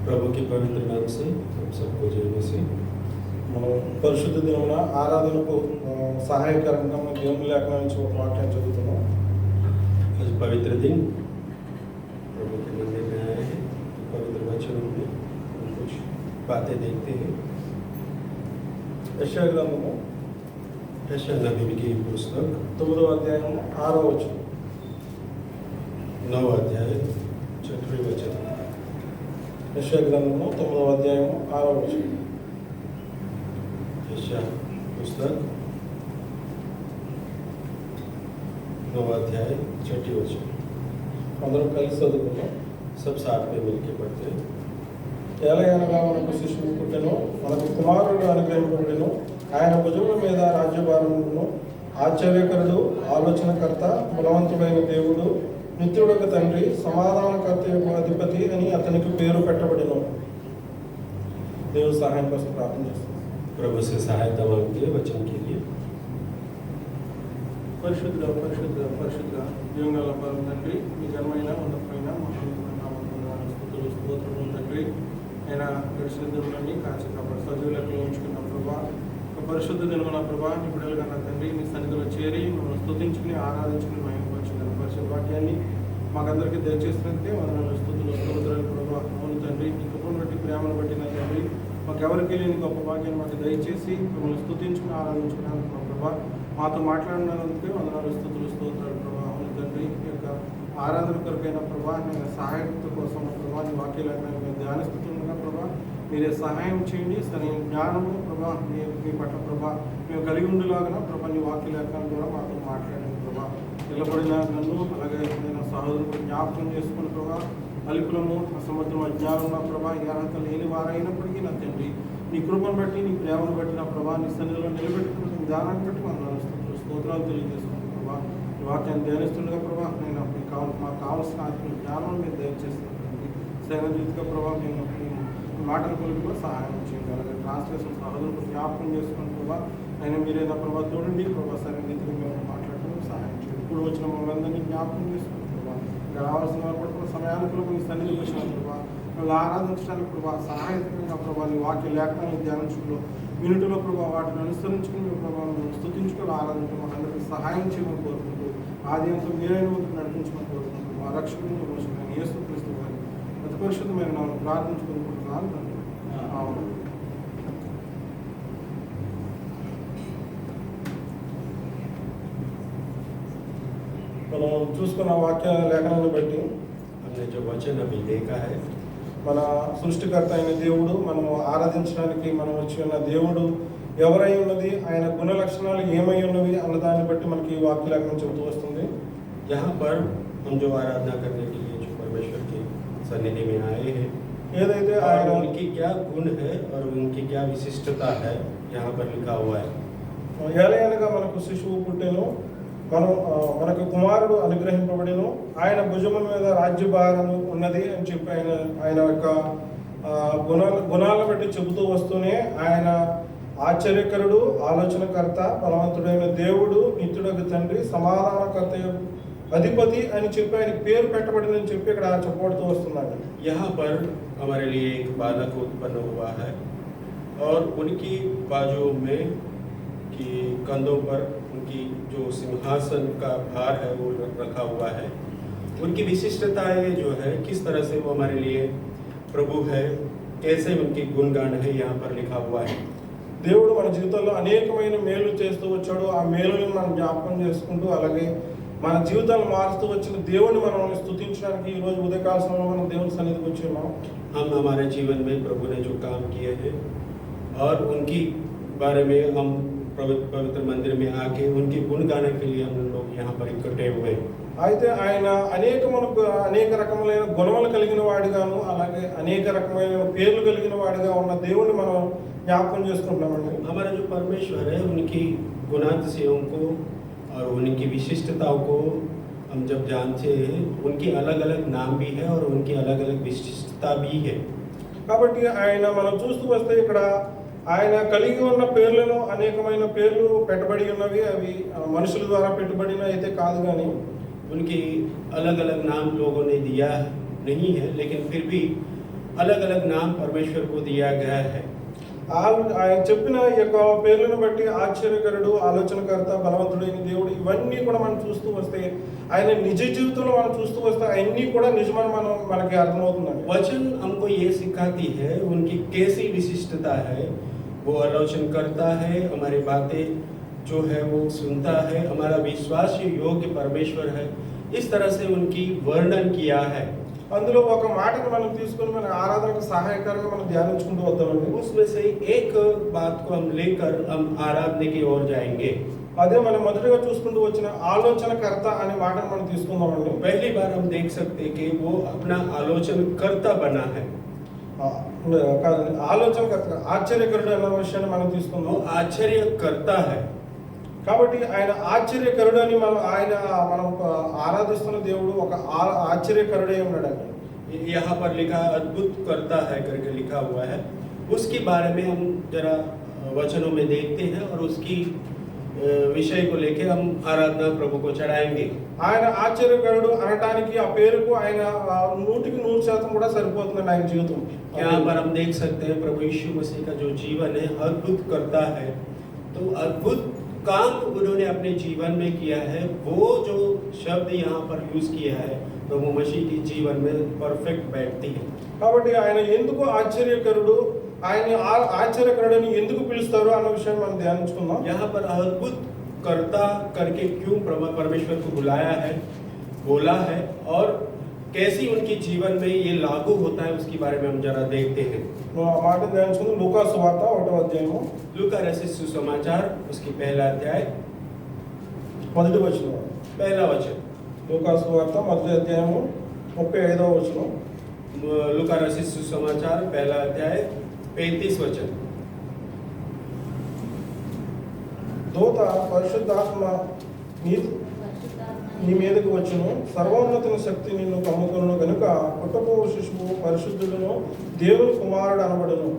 प्रभु के पवित्र नाम से हम सबको जय मसीह। మనం పరిశుద్ధ దినమున ఆరాధనకు సహాయకరంగా మన దేవుని లేఖనం నుంచి ఒక వాక్యం చదువుతున్నాం. आज पवित्र दिन प्रभु के मंदिर में आए हैं। पवित्र वचनों में हम कुछ बातें देखते हैं। యెషయా గ్రంథము यशायाह नबी की पुस्तक 9వ అధ్యాయం 6వ వచనం. 9 अध्याय 6वें वचन। యెషయా గ్రంథము 9వ అధ్యాయం 6వ వచనం. यशायाह पुस्तक 9 अध्याय 6 वचन। అందరం కలిసి చదువుకుందాం. सब साथ में मिलकर पढ़ते हैं। ఏలయనగా మనకు శిశువు పుట్టెను, మనకు కుమారుడు అనుగ్రహింపబడెను, ఆయన భుజముల మీద రాజ్యభారమును. ఆశ్చర్యకరుడు, ఆలోచనకర్త, బలవంతుడైన దేవుడు, నిత్యుడొక తండ్రి, సమాధానకర్త యొక్క అధిపతి అని అతనికి పేరు పెట్టబడెను. దేవుని సహాయం కోసం ప్రార్థన చేస్తాం. प्रभु से सहायता मांगते हैं वचन के लिए। పరిశుద్ధ పరిశుద్ధ పరిశుద్ధ జీవనాల పరం తండ్రి, మీ ఘనమైన ఉన్నతమైన స్థుతులు స్తోత్రములు తండ్రి. ఆయన గడిచిన దినములన్నీ కాచి కాపాడు సజీవ లెక్కలో ఉంచుకున్న ప్రభా, ఒక పరిశుద్ధ దినమున ప్రభా నీ బిడ్డలుగా నా తండ్రి మీ సన్నిధిలో చేరి మిమ్మల్ని స్తుతించుకుని ఆరాధించుకుని మహిమపరచుకున్న పరిశుద్ధ వాక్యాన్ని మాకందరికీ దయచేసినందుకే వందనాలు స్తుతులు స్తోత్రాలు ప్రభా. అవును తండ్రి, నీ కృపను బట్టి ప్రేమను బట్టి నా తండ్రి మాకెవరికి లేని గొప్ప భాగ్యాన్ని మాకు దయచేసి మిమ్మల్ని స్తుతించుకుని ఆరాధించుకున్నాను ప్రభా. మాతో మాట్లాడినందుకే వందనాలు స్తుతులు స్తోత్రాలు ప్రభా. అవును తండ్రి, ఈ యొక్క ఆరాధన కొరకైన ప్రభా నేను సహాయత కోసం ప్రభా నీ వాక్యాలను మేము ధ్యానిస్తుండగా ప్రభా మీరే సహాయం చేయండి. సరైన జ్ఞానము ప్రభా మీ పట్ల ప్రభా మేము కలిగి ఉండేలాగా ప్రభా నీ వాక్యలేఖనం ద్వారా మాతో మాట్లాడండి ప్రభా. నిలబడిన నన్ను అలాగే నేను సహోదరుడు జ్ఞాపకం చేసుకుని ప్రభా అల్పులము అసమర్థం అజ్ఞానం నా ప్రభా ఈ అర్హత లేని వారైనప్పటికీ నా తండ్రి నీ కృపను బట్టి నీ ప్రేమను బట్టి నా ప్రభా నీ సన్నిధిలో నిలబెట్టుకున్న విధానాన్ని బట్టి మనం స్తోత్రాలు తెలియజేస్తున్నాను ప్రభా. ఈ వాక్యాన్ని ధ్యానిస్తుండగా ప్రభా నేను మాకు కావాల్సిన ఆత్మ జ్ఞానం మీరు దయచేస్తున్నాను. సైనజీవితంగా ప్రభా మేము ఈ మాటల కొరకు కూడా సహాయం చేయండి. అలాగే ట్రాన్స్లేషన్ సహోదరులకు జ్ఞాపకం చేసుకుని ప్రభా అయినా మీరేనా ప్రభా చూడండి ప్రభా సరైన రీతిగా మేము మాట్లాడటం సహాయం చేయండి. ఇప్పుడు వచ్చిన మమ్మల్ని జ్ఞాపకం చేసుకుని ప్రభా ఇంకా రావాల్సిన వారు కూడా సమయానుకూలంగా మీ సన్నిధికి వచ్చిన ప్రభా మిమ్మల్ని ఆరాధించడానికి ప్రభా సహాయకంగా ప్రభా నీ వాక్య లేఖనాన్ని ధ్యానించులో మినిట్లో ప్రభా వాటిని అనుసరించుకుని మీ ప్రభావం స్తుతించుకొని ఆరాధించడం అందరికీ సహాయం చేయమని కోరుకుంటూ ఆది అంతా మీరైన ముందుకు నడిపించమని కోరుకుంటూ మా రక్షకుని మోసమైన యేసుక్రీస్తు వారి అతి పరిశుద్ధమైన నామమున ప్రార్థించుకుంటున్నాను తండ్రి. ఆమేన్. మనం చూసుకున్న వాక్య లేఖనాన్ని బట్టి हमने जो वचन अभी देखा है, మన సృష్టికర్త అయిన దేవుడు మనము ఆరాధించడానికి మనం వచ్చి ఉన్న దేవుడు ఎవరై ఉన్నది, ఆయన గుణ లక్షణాలు ఏమై ఉన్నవి అన్న దాన్ని బట్టి మనకి ఈ వాక్యలేఖనం చెబుతూ వస్తుంది. यहाँ पर हम जो आराधना करने के लिए जो परमेश्वर की सन्निधि में आए हैं, ఏదైతే और ఆయన उनकी क्या गुण है और उनकी क्या विशिष्टता है यहाँ पर लिखा हुआ है। ఏలయనగా మనకు శిశువు పుట్టెను, మనకు కుమారుడు అనుగ్రహింపబడెను, ఆయన భుజముల మీద రాజ్యభారము ఉన్నది అని చెప్పి ఆయన యొక్క గుణాలను బట్టి చెబుతూ వస్తూనే ఆయన ఆశ్చర్యకరుడు, ఆలోచనకర్త, బలవంతుడైన దేవుడు, నిత్యుడొక తండ్రి, సమాధానకర్త అధిపతి అని చెప్పి ఆయన పేరు పెట్టబడిందని చెప్పి ఇక్కడ చెప్పబడుతూ వస్తున్నాడు. यहाँ पर हमारे लिए एक बालक उत्पन्न हुआ है और उनकी बाजुओं में कि कंधों पर उनकी जो सिंहासन का भार है वो रखा हुआ है। उनकी विशिष्टताएं जो है किस तरह से वो हमारे लिए प्रभु है, कैसे उनकी गुणगान है यहाँ पर लिखा हुआ है। దేవుడు మన జీవితంలో అనేకమైన మేలు చేస్తూ వచ్చాడు. ఆ మేలుని మనం జ్ఞాపకం చేసుకుంటూ అలాగే మన జీవితాలు మారుస్తూ వచ్చిన దేవుడిని మనం స్తుతించడానికి ఈ రోజు ఉదయకాల సమయంలో మనం దేవుని సన్నిధికి వచ్చి ఉన్నాం. हम हमारे जीवन में प्रभु ने जो काम किए हैं और उनकी बारे में हम पवित्र मंदिर में आके उनके गुण गाने के लिए हम लोग यहाँ पर इकट्ठे हुए। అయితే ఆయన అనేక రకములైన గుణములు కలిగిన వాడిగాను అలాగే అనేక రకమైన పేర్లు కలిగిన వాడిగా ఉన్న దేవుడిని మనం జ్ఞాపకం చేసుకుంటున్నామండి. हमारा जो परमेश्वर है उनकी गुणातिशयों को और उनकी विशिष्टताओं को हम जब जानते हैं, उनकी अलग अलग नाम भी है और उनकी अलग अलग विशिष्टता भी है। కాబట్టి ఆయన మనం చూస్తూ వస్తే ఇక్కడ ఆయన కలిగి ఉన్న పేర్లలో అనేకమైన పేర్లు పెట్టబడి ఉన్నవి. అవి మనుషుల ద్వారా పెట్టబడిన అయితే కాదు, కానీ उनकी अलग अलग नाम लोगों ने दिया नहीं है, लेकिन फिर भी अलग अलग नाम परमेश्वर को दिया गया है। ఆయన చెప్పిన ఈ యొక్క పేర్లను బట్టి ఆశ్చర్యకరుడు, ఆలోచనకర్త, బలవంతుడైన దేవుడు ఇవన్నీ కూడా మనం చూస్తూ వస్తే ఆయన నిజ జీవితంలో మనం చూస్తూ వస్తే అన్నీ కూడా నిజమని మనకి అర్థమవుతుందండి. वचन हमको ये सिखाती है उनकी कैसी विशिष्टता है। वो आलोचन करता है, हमारी बातें जो है वो सुनता है, हमारा विश्वास योग्य परमेश्वर है, इस तरह से उनकी वर्णन किया है। అందులో ఒక మాటను మనం తీసుకొని మన ఆరాధనకు సహాయకరంగా మనం ధ్యానించుకుంటూ వద్దామండి. उसमें से एक बात को हम लेकर हम आराधना की ओर जाएंगे। అదే మనం మొదటగా చూసుకుంటూ వచ్చిన ఆలోచనకర్త అనే మాటను మనం తీసుకుందామండి. पहली बार हम देख सकते हैं कि वो अपना आलोचनकर्ता बना है। కాదండి, ఆలోచనకర్త ఆశ్చర్యకరుడు అన్న విషయాన్ని మనం తీసుకుందాం. वो आश्चर्य करता है। కాబట్టి ఆయన ఆశ్చర్యకరుడు అని మనం ఆరాధిస్తున్న దేవుడు ఒక ఆశ్చర్యకరుడే ఉన్నాడండి. यहाँ पर लिखा अद्भुत करता है करके लिखा हुआ है। उसके बारे में हम जरा वचनों में देखते हैं और उसकी विषय को लेके हम आराधना प्रभु को चढ़ाएंगे। ఆయన ఆశ్చర్యకరుడు అనటానికి ఆ పేరుకు ఆయన 100% కూడా సరిపోతుందండి ఆయన జీవితం. यहाँ पर हम देख सकते हैं प्रभु यीशु मसीह का जो जीवन है अद्भुत करता है। तो अद्भुत काम उन्होंने अपने जीवन में किया है। वो जो शब्द यहाँ पर यूज किया है प्रभु मसीह के जीवन में परफेक्ट बैठती है। కాబట్టి ఆయన ఎందుకు ఆశ్చర్యకరుడు, ఆయన ఆశ్చర్యకరుడని ఎందుకు పిలుస్తారు అన్న విషయాన్ని మనం ధ్యానించుకుందాం. यहाँ पर अद्भुत करता करके क्यों परमेश्वर को बुलाया है, बोला है और कैसी उनके जीवन में ये लागू होता है उसके बारे में हम जरा देखते हैं। ఆ మాట ధ్యానించుకుందాం. లూకా సువార్త 1వ అధ్యాయము लूका रचित सुसमाचार उसकी पहला अध्याय 1వ వచనం. पहला वचन। లూకా సువార్త 1వ అధ్యాయము 35వ వచనం. लूका रचित सुसमाचार पहला अध्याय 35 वचन। దూత పరిశుద్ధాత్మ నీ మీదకి వచ్చును, సర్వోన్నతుని శక్తి నిన్ను కమ్ముకొనును గనుక పుట్టబోవు శిశువు పరిశుద్ధుడును దేవుని కుమారుడు అనబడును.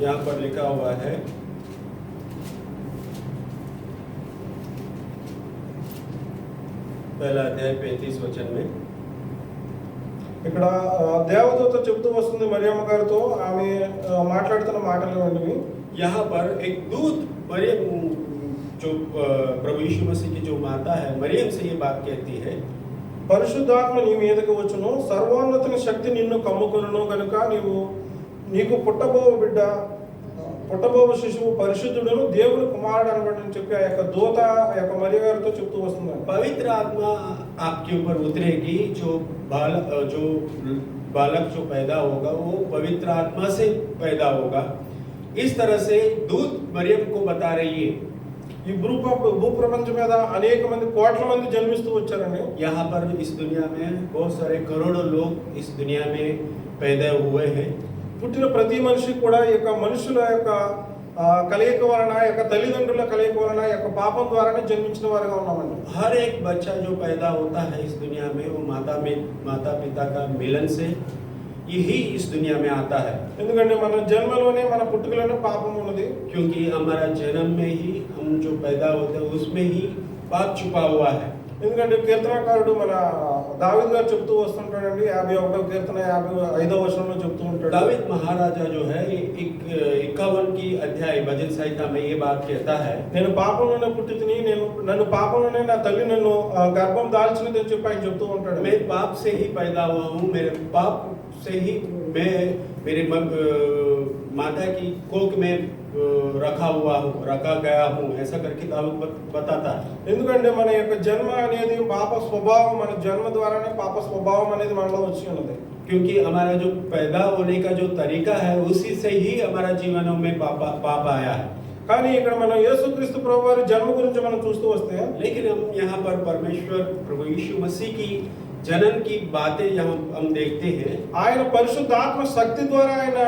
यहाँ पर लिखा हुआ है पहला अध्याय 35 वचन में ఇక్కడ దేవదూత చెబుతూ వస్తుంది మరియమ్మ గారితో. ఆమె మాట్లాడుతున్న మాటలు వంటివి. यहाँ पर एक दूत मरियम जो प्रभु यीशु मसीह की जो माता है मरियम से ये बात कहती है, పరిశుద్ధాత్మ నీ మీదకి వచ్చును, సర్వోన్నతుని శక్తి నిన్ను కమ్ముకొనును గనుక నీకు పుట్టబోవు శిశువు పరిశుద్ధుడును దేవుని కుమారుడు అనబడని చెప్పి ఆ యొక్క దూత ఆ యొక్క మరియ గారితో చెప్తూ వస్తుంది. पवित्र आत्मा आपके ऊपर उतरेगी। जो बालक जो पैदा होगा वो पवित्र आत्मा से पैदा होगा। इस तरह से दूत मरियम को बता रही है। ఈ భూప్రపంచం మీద అనేక మంది కోట్ల మంది జన్మిస్తూ వచ్చారండి. यहाँ पर इस दुनिया में बहुत सारे करोड़ों लोग इस दुनिया में पैदा हुए हैं। పుట్టిన ప్రతి మనిషి కూడా ఈ యొక్క మనుషుల యొక్క కలయిక వలన, యొక్క తల్లిదండ్రుల కలయిక వలన, యొక్క పాపం ద్వారానే జన్మించిన వారుగా ఉన్నామండి. हर एक बच्चा जो पैदा होता है इस दुनिया में वो माता पिता का मिलन से यही इस दुनिया में आता है। ఎందుకంటే మన జన్మలోనే మన పుట్టుకలోనే పాపం ఉన్నది. क्योंकि हमारा जन्म में ही हम जो पैदा होते हैं उसमें ही पाप छुपा हुआ है। ఎందుకంటే కీర్తనకారుడు మన దావీదు గారు చెప్తూ వస్తుంటాడండి. 51వ కీర్తన 55వ వచనంలో చెప్తూ ఉంటాడు. दावीद महाराजा जो है 51 की अध्याय भजन संहिता में ये बात कहता है, నేను పాపంలోనే పుట్టితిని, నన్ను పాపంలోనే నా తల్లి నన్ను గర్భం దాల్చినది అని చెప్పి ఆయన చెప్తూ ఉంటాడు. मैं पाप से ही पैदा हुआ हूँ, मेरे पाप से ही मैं मेरे माता की कोख में रखा गया हूँ, ऐसा करके दाऊद बताता है। ఎందుకంటే మన యొక్క జన్మ అనేది పాప స్వభావం, మన జన్మ ద్వారానే పాప స్వభావం అనేది మనలో వచ్చి ఉన్నది. क्योंकि हमारा जो पैदा होने का जो तरीका है उसी से ही हमारा जीवनों में पाप आया है। కానీ ఇక్కడ మనం యేసుక్రీస్తు ప్రభు వారి జన్మ గురించి మనం చూస్తూ వస్తే, लेकिन हम यहाँ पर परमेश्वर प्रभु यीशु मसीह की जन्म की बातें यहाँ हम देखते हैं। ఆయన పరిశుద్ధాత్మ శక్తి ద్వారా ఆయన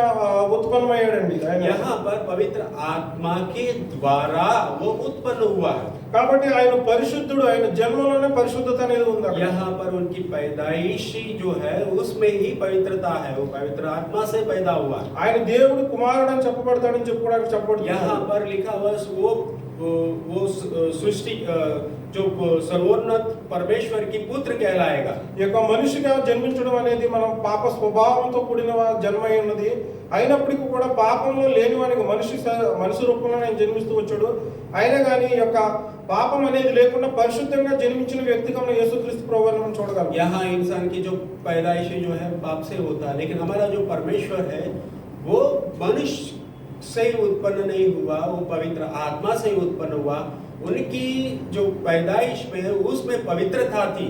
ఉత్పన్నమయ్యాడండి. यहाँ पर पवित्र आत्मा के द्वारा वो उत्पन्न हुआ है। కాబట్టి ఆయన పరిశుద్ధుడు, ఆయన జన్మలోనే పరిశుద్ధత అనేది ఉంది. यहाँ पर उनकी पैदाइशी जो है उसमें ही पवित्रता है, वो पवित्र आत्मा से पैदा हुआ है। ఆయన దేవుడు కుమారుడు అని చెప్పబడతాడని చెప్పడానికి చెప్పబడుతుంది. यहाँ पर लिखा हुआ वो सृष्टि जो सर्वोन्नत परमेश्वर की पुत्र कहलाएगा। ఈ యొక్క మనిషిగా జన్మించడం అనేది మనం పాప స్వభావంతో కూడిన జన్మ అయి ఉన్నది. అయినప్పటికీ కూడా పాపంలో లేని వానికి మనిషి రూపంలో ఆయన జన్మిస్తూ వచ్చాడు. అయినా కానీ ఈ యొక్క పాపం అనేది లేకుండా పరిశుద్ధంగా జన్మించిన వ్యక్తిగా మనం యేసుక్రీస్తు ప్రభువుని మనం చూడగలం. यहाँ इंसान की जो पैदाइश जो है पाप से होता है, लेकिन हमारा जो परमेश्वर है वो मनुष्य से उत्पन्न नहीं हुआ, वो पवित्र आत्मा से उत्पन्न हुआ। उनकी जो पैदाइश में उसमें पवित्रता थी।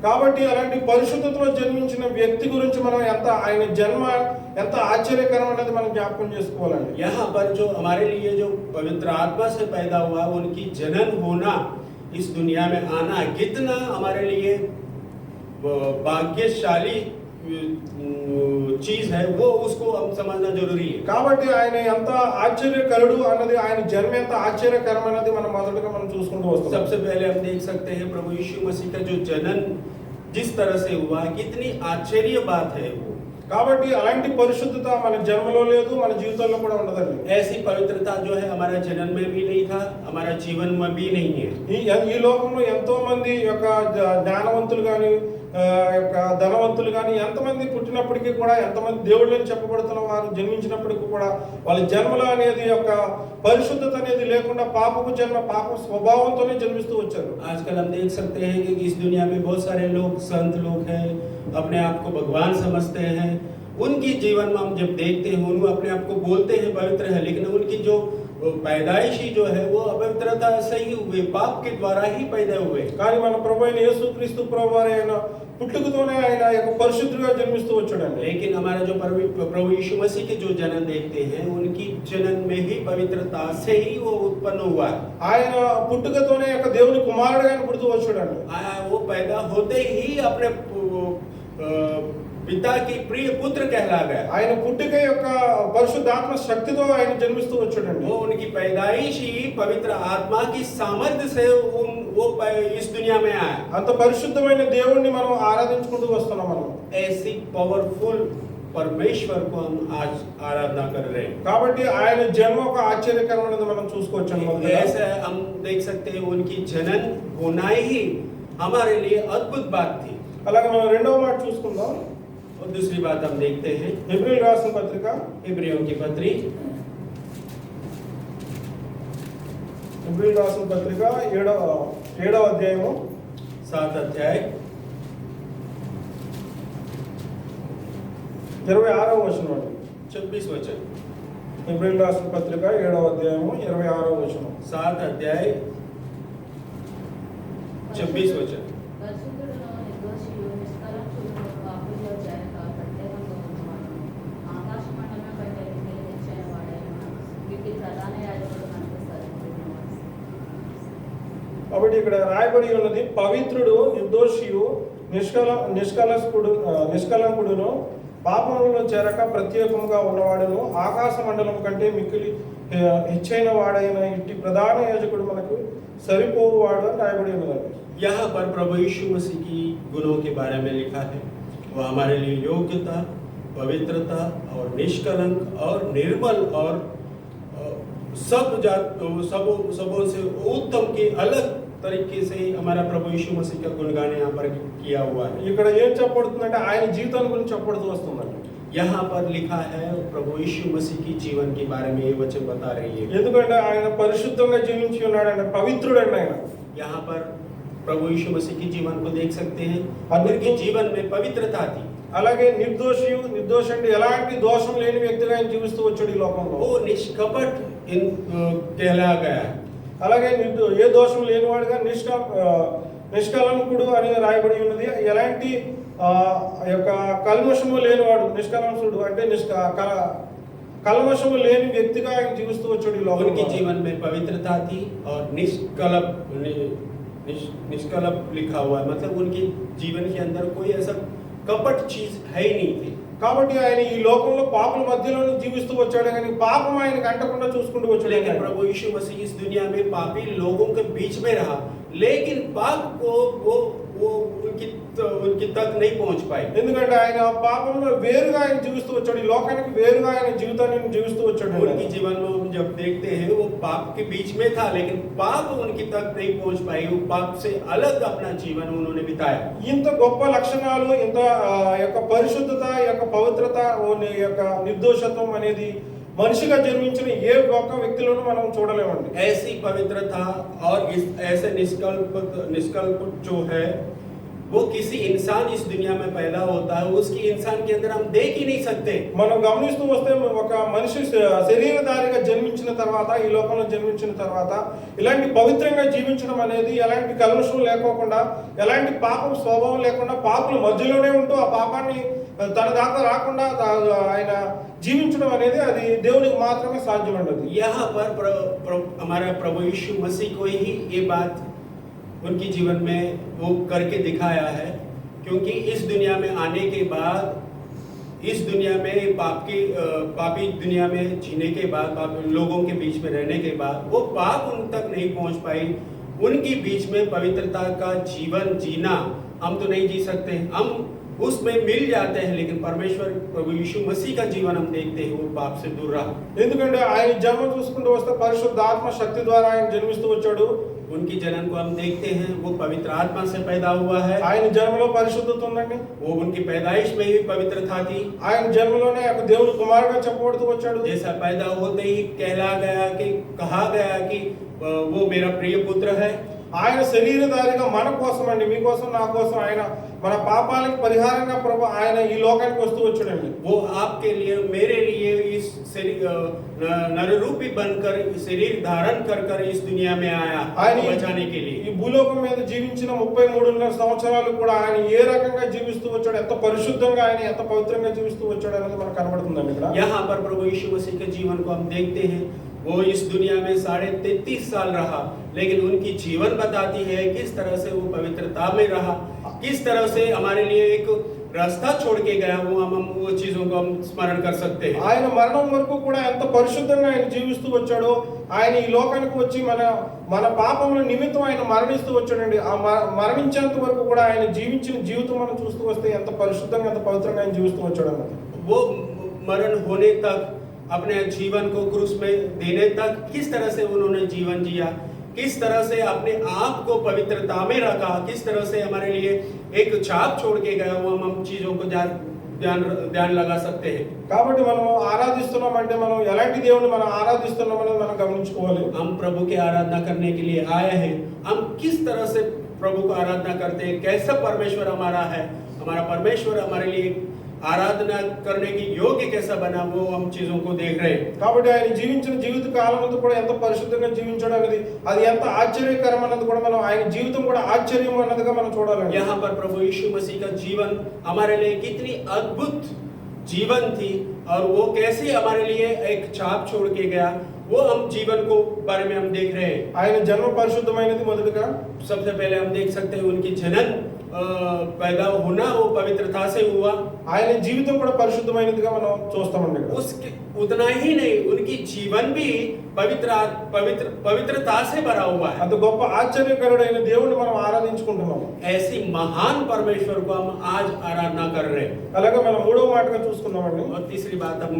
కాబట్టి అలాంటి పరిశుద్ధతలో జన్మించిన వ్యక్తి గురించి మనం ఆయన జన్మ ఎంత ఆశ్చర్యకరమైనది మనం జ్ఞాపకం చేసుకోవాలండి. यहाँ पर जो हमारे लिए जो पवित्र आत्मा से पैदा हुआ, उनकी जनन होना, इस दुनिया में आना कितना हमारे लिए भाग्यशाली चीज है, वो उसको हम समझना जरूरी है। కాబట్టి ఆయన ఎంత ఆశ్చర్యకరుడు అన్నది, ఆయన జన్మ ఎంత ఆశ్చర్యకరమైనది మనం మొదటగా మనం చూసుకుంటూ వస్తాం. सबसे पहले हम देख सकते हैं प्रभु यीशु मसीह का जो जनन जिस तरह से हुआ, कितनी आश्चर्य बात है वो। కాబట్టి అలాంటి పరిశుద్ధత మన జన్మలో లేదు, మన జీవితంలో కూడా ఉండదండి. ऐसी पवित्रता जो है हमारा जन्म में भी नहीं था, हमारा जीवन में भी नहीं है। ఈ లోకంలో ఎంతో మంది యొక్క జ్ఞానవంతులు కానీ యొక్క ధనవంతులు కానీ ఎంతమంది పుట్టినప్పటికీ కూడా, ఎంతమంది దేవుళ్ళని చెప్పబడుతున్న వారు జన్మించినప్పటికీ కూడా వాళ్ళ జన్మలో అనేది యొక్క పరిశుద్ధత అనేది లేకుండా పాపపు జన్మ, పాప స్వభావంతోనే జన్మిస్తూ వచ్చారు. आजकल हम देख सकते हैं कि इस दुनिया में बहुत सारे लोग संत लोग हैं, अपने आप को भगवान समझते हैं। उनकी जीवन में हम जब देखते हैं, उन अपने आप को बोलते हैं पवित्र है, लेकिन उनकी जो पैदाइशी जो है वो अपवित्रता से ही हुए, पाप के द्वारा ही पैदा हुए। కానీ మన ప్రభు అయిన యేసుక్రీస్తు ప్రభువు ఆయన పుట్టుకతోనే ఆయన యొక్క పరిశుద్ధుడిగా జన్మిస్తూ వచ్చాడండి. लेकिन हमारा जो प्रभु यीशु मसीह के जो जन्म देखते हैं, उनकी जन्म में ही पवित्रता से ही वो उत्पन्न हुआ। ఆయన పుట్టుకతోనే యొక్క దేవుని కుమారుడిగా ఆయన పుడుతూ వచ్చాడండి. वो पैदा होते ही अपने पिता की प्रिय पुत्र कहला गया। ఆయన పుట్టుక యొక్క పరిశుద్ధాత్మ శక్తితో ఆయన జన్మిస్తూ వచ్చాడండి. वो उनकी पैदाइश ही पवित्र आत्मा की सामर्थ्य से वो इस दुनिया में आया। అంత పరిశుద్ధమైన దేవుణ్ణి మనం ఆరాధించుకుంటూ వస్తున్నాం. మనం ऐसी पावरफुल परमेश्वर को हम आज आराधना कर रहे हैं। కాబట్టి ఆయన జన్మ ఒక ఆశ్చర్యకరమైనది మనం చూసుకోవచ్చు. ऐसे हम देख सकते हैं उनकी जनन होना ही हमारे लिए अद्भुत बात थी। అలాగే మనం రెండవ మాట చూసుకుందాం. और दूसरी बात हम देखते हैं హెబ్రీయులకు రాసిన పత్రిక, इब्रियों की पत्री, హెబ్రీయులకు రాసిన పత్రిక 7వ అధ్యాయము 7 अध्याय 26వ వచనం అండి. 26 वचन। హెబ్రీయులకు రాసిన పత్రిక 7వ అధ్యాయము 26వ వచనం. 7 अध्याय 26 वचन। కాబట్టి ఇక్కడ రాయబడి ఉన్నది, పవిత్రుడు, నిర్దోషియు, నిష్కలంకుడును, పాపములలో చేరక ప్రత్యేకముగా ఉన్నవాడును, ఆకాశ మండలం కంటే మిక్కిలి హెచ్చైన వాడైన ఇట్టి ప్రధాన యాజకుడు మనకు సరిపోవాడు అని రాయబడి ఉన్నదండి. यहाँ पर प्रभु यीशु मसीह की गुणों के बारे में लिखा है। वो हमारे लिए योग्यता, पवित्रता और निष्कलंक और निर्मल और सबों से उत्तम की अलग तरीके से हमारा प्रभु यीशु मसीह का गुणगान यहाँ पर किया हुआ है। ఇక్కడ ఏం చెప్పబడుతుందంటే ఆయన జీవితాన్ని గురించి చెప్పబడుతూ వస్తుందండి. यहाँ पर लिखा है प्रभु यीशु मसीह की जीवन के बारे में ये वचन बता रही है। ఎందుకంటే ఆయన పరిశుద్ధంగా జీవించి ఉన్నాడండి, పవిత్రుడండి ఆయన. यहाँ पर प्रभु यीशु मसीह की जीवन को देख सकते हैं, उनके जीवन में पवित्रता थी। అలాగే నిర్దోషి అంటే ఎలాంటి దోషం లేని వ్యక్తిగా ఆయన జీవిస్తూ వచ్చాడు ఈ లోకంలో. वो निष्कपट कहला गया। అలాగే ఏ దోషం లేనివాడుగా నిష్కలంకుడు అని రాయబడి ఉన్నది. ఎలాంటి యొక్క కల్మషము లేనివాడు, నిష్కలంకుడు అంటే కల్మషము లేని వ్యక్తిగా ఆయన జీవిస్తూ వచ్చాడు ఈ లోకంలో. उनके जीवन में पवित्रता थी और निष्कलप लिखा हुआ है, मतलब उनके जीवन के अंदर कोई ऐसा कपट चीज है ही नहीं थी। కాబట్టి ఆయన ఈ లోకంలో పాపుల మధ్యలోనే జీవిస్తూ వచ్చాడు, కానీ పాపం ఆయనకి అంటకుండా చూసుకుంటూ వచ్చాడు. लेकिन प्रभु यीशु मसीह इस दुनिया में पापी लोगों के बीच में रहा, लेकिन पाप को वो उनकी तक नहीं पहुंच पाए। ఎందుకంటే ఆయన పాపంలో వేరుగా ఆయన జీవిస్తూ వచ్చాడు, ఈ లోకానికి వేరుగా ఆయన జీవితాన్ని జీవిస్తూ వచ్చాడు. उनके जीवन में हम जब देखते हैं वो पाप के बीच में था, लेकिन पाप उनकी तक नहीं पहुंच पाई। वो पाप से अलग अपना जीवन उन्होंने बिताया। ఇంత గొప్ప లక్షణాలు, ఇంత యొక్క పరిశుద్ధత, యొక్క పవిత్రత, యొక్క నిర్దోషత్వం అనేది మనిషిగా జన్మించిన ఏ ఒక్క వ్యక్తిలోనూ మనం చూడలేమండి. ऐसी पवित्रता और इस ऐसे निष्कल्प जो है वो किसी इंसान इस दुनिया में पैदा होता है, उसकी इंसान के अंदर हम देख ही नहीं सकते। మనం గమనిస్తూ వస్తే ఒక మనిషి శరీరధారిగా జన్మించిన తర్వాత, ఈ లోకంలో జన్మించిన తర్వాత ఇలాంటి పవిత్రంగా జీవించడం అనేది, ఎలాంటి కల్మషం లేకోకుండా, ఎలాంటి పాపం స్వభావం లేకుండా, పాపుల మధ్యలోనే ఉంటూ ఆ పాపాన్ని తన దాకా రాకుండా ఆయన జీవించడం అనేది అది దేవునికి మాత్రమే సాధ్యమండి. यहाँ पर हमारा प्रभु यीशु मसीह को ही ये बात उनके जीवन में वो करके दिखाया है, क्योंकि इस दुनिया में आने के बाद, इस दुनिया में पापी दुनिया में जीने के बाद, लोगों के बीच में रहने के बाद वो पाप उन तक नहीं पहुंच पाई। उनके बीच में पवित्रता का जीवन जीना हम तो नहीं जी सकते, हम उसमें मिल जाते हैं, लेकिन परमेश्वर प्रभु यीशु मसीह का जीवन हम देखते हैं वो पाप से दूर रहा। ఎందుకంటే ఆయన జన్మ చూసుకుంటూ వస్తే పరిశుద్ధాత్మ శక్తి ద్వారా ఆయన జన్మిస్తూ వచ్చాడు. उनकी जन्म को हम देखते हैं वो पवित्र आत्मा से पैदा हुआ है। ఆయన జన్మలో పరిశుద్ధత ఉందండి. वो उनकी पैदाइश में ही पवित्रता थी। ఆయన జన్మలోనే ఒక దేవుని కుమారుడుగా చెప్పబడుతూ వచ్చాడు. जैसा पैदा होते ही कहा गया कि वो मेरा प्रिय पुत्र है। ఆయన శరీరధారిగా మన కోసం అండి, మీకోసం, నా కోసం ఆయన మన పాపాలకు పరిహారంగా ప్రభు ఆయన ఈ లోకానికి వస్తూ వచ్చాడండి. वो आपके लिए, मेरे लिए इस नररूपी बनकर शरीर धारण कर इस दुनिया में आया ఆయన बचाने के लिए। ఈ భూలోకం మీద జీవించిన 33.5 సంవత్సరాలు కూడా ఆయన ఏ రకంగా జీవిస్తూ వచ్చాడు, ఎంత పరిశుద్ధంగా ఆయన ఎంత పవిత్రంగా జీవిస్తూ వచ్చాడు అనేది మనకు కనబడుతుందండి ఇక్కడ. यहाँ पर प्रभु यीशु मसीह के जीवन को हम देखते हैं। वो इस दुनिया में 33.5 साल रहा, लेकिन उनकी जीवन बताती है किस तरह से वो पवित्रता में रहा, किस तरह से हमारे लिए एक रास्ता छोड़ के गया। हम वो चीजों को हम स्मरण कर सकते हैं। ఆయన మరణం వరకు కూడా ఎంత పరిశుద్ధంగా ఆయన జీవిస్తూ వచ్చాడో, ఆయన ఈ లోకానికి వచ్చి మన పాపముల నిమిత్తం ఆయన మరణిస్తూ వచ్చాడండి. ఆ మరణించేంత వరకు కూడా ఆయన జీవించిన జీవితం మనం చూస్తూ వస్తే ఎంత పరిశుద్ధంగా, ఎంత పవిత్రంగా ఆయన జీవిస్తూ వచ్చాడు అన్నది. वो मरण होने तक, अपने जीवन को क्रूस में देने तक किस तरह से उन्होंने जीवन जिया, किस तरह से अपने आप को पवित्रता में रखा, किस तरह से हमारे लिए एक छाप छोड़ के गया, वो हम चीजों को ध्यान लगा सकते हैं। కాబట్టి మనం ఆరాధిస్తున్నామంటే మనం ఎలాంటి దేవుని మనం ఆరాధిస్తున్నామని మనం గమనించుకోవాలి. हम प्रभु की आराधना करने के लिए आए हैं, हम किस तरह से प्रभु को आराधना करते हैं, कैसा परमेश्वर हमारा है, हमारा परमेश्वर हमारे लिए आराधना करने की योग्य कैसा बना, वो हम चीजों को देख रहे हैं। కాబట్టి ఆయన జీవించిన జీవిత కాలం అంతా కూడా ఎంత పరిశుద్ధంగా జీవించడం అనేది, అది ఎంత ఆశ్చర్యకరం అన్నది కూడా మనం, ఆయన జీవితం కూడా ఆశ్చర్యం అన్నదిగా మనం చూడాలండి. यहाँ पर प्रभु यीशु मसीह का जीवन हमारे लिए कितनी अद्भुत जीवन थी, और वो कैसे हमारे लिए एक छाप छोड़ के गया, वो हम जीवन को बारे में हम देख रहे हैं। ఆయన జన్మ పరిశుద్ధమైనది మొదటగా. सबसे पहले हम देख सकते हैं उनकी जनन पैदा होना वो पवित्रता से हुआ। ఆయన జీవితం కూడా పరిశుద్ధమైనదిగా మనం చూస్తామండి. उसके उतना ही नहीं, उनकी जीवन भी पवित्रता से भरा हुआ है। అంత గొప్ప ఆశ్చర్యకరుడైన దేవుని మనం ఆరాధించుకుంటున్నాం. ऐसी महान परमेश्वर को हम आज आराधना कर रहे हैं। అలాగే మనం మూడవ మాటగా చూసుకున్నామండి. और तीसरी बात हम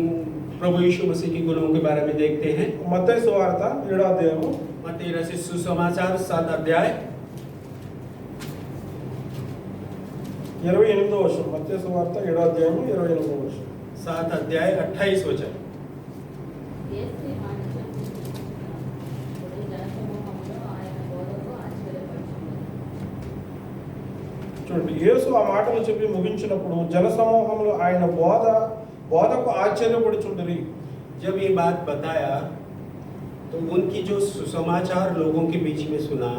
प्रभु यीशु मसीह के गुणों के बारे में देखते हैं। మత్తయి సువార్త 7వ అధ్యాయము, मत्ती रचित सुसमाचार 7 अध्याय 28వ వచనం. మత్తయి సువార్త 7వ అధ్యాయము 28వ వచనం. 7 अध्याय 28 वचन। చూడండి, యేసు ఆ మాటలు చెప్పి ముగించినప్పుడు జనసమూహంలో ఆయన బోధకు ఆశ్చర్యపడుచుండిరి. जब ये बात बताया तो उनकी जो सुसमाचार लोगों के बीच में सुना,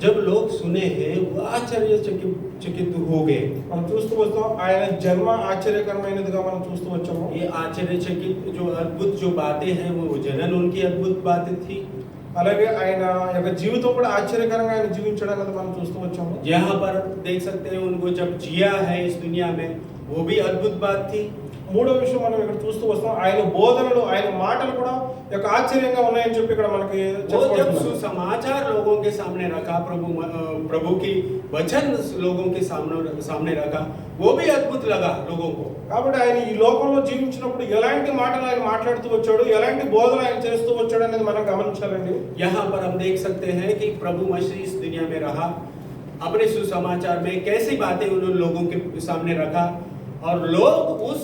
जब लोग सुने हैं वो आश्चर्यचकित हो गए। మనం చూస్తూ వస్తాం, ఆయన జన్మ ఆశ్చర్యకరమైనదిగా మనం చూస్తూ వచ్చాము. ये आश्चर्यचकित जो अद्भुत जो बातें हैं वो जनन उनकी अद्भुत बातें थी। అలాగే ఆయన యొక్క జీవితం కూడా ఆశ్చర్యకరంగా ఆయన జీవించడం అనేది మనం చూస్తూ వచ్చాము. यहाँ पर देख सकते हैं उनको जब जिया है इस दुनिया में, वो भी अद्भुत बात थी। మూడో విషయం మనం ఇక్కడ చూస్తూ వస్తాం, ఆయన బోధనలు, ఆయన మాటలు కూడా యొక్క ఆశ్చర్యంగా ఉన్నాయని చెప్పి ఇక్కడ మనకి वो जब చెప్పబడుతుంది. सुसमाचार लोगों के सामने रखा, प्रभु की वचन लोगों के सामने रखा, वो भी अद्भुत लगा लोगों को। కాబట్టి ఆయన ఈ లోకంలో జీవించినప్పుడు ఎలాంటి మాటలు ఆయన మాట్లాడుతూ వచ్చాడు, ఎలాంటి బోధన ఆయన చేస్తూ వచ్చాడు అనేది మనం గమనించాలండి. यहाँ पर हम देख सकते हैं कि प्रभु मसीह इस दुनिया में रहा, अपने सुसमाचार में कैसी बातें उन्होंने लोगों के सामने रखा और लोग उस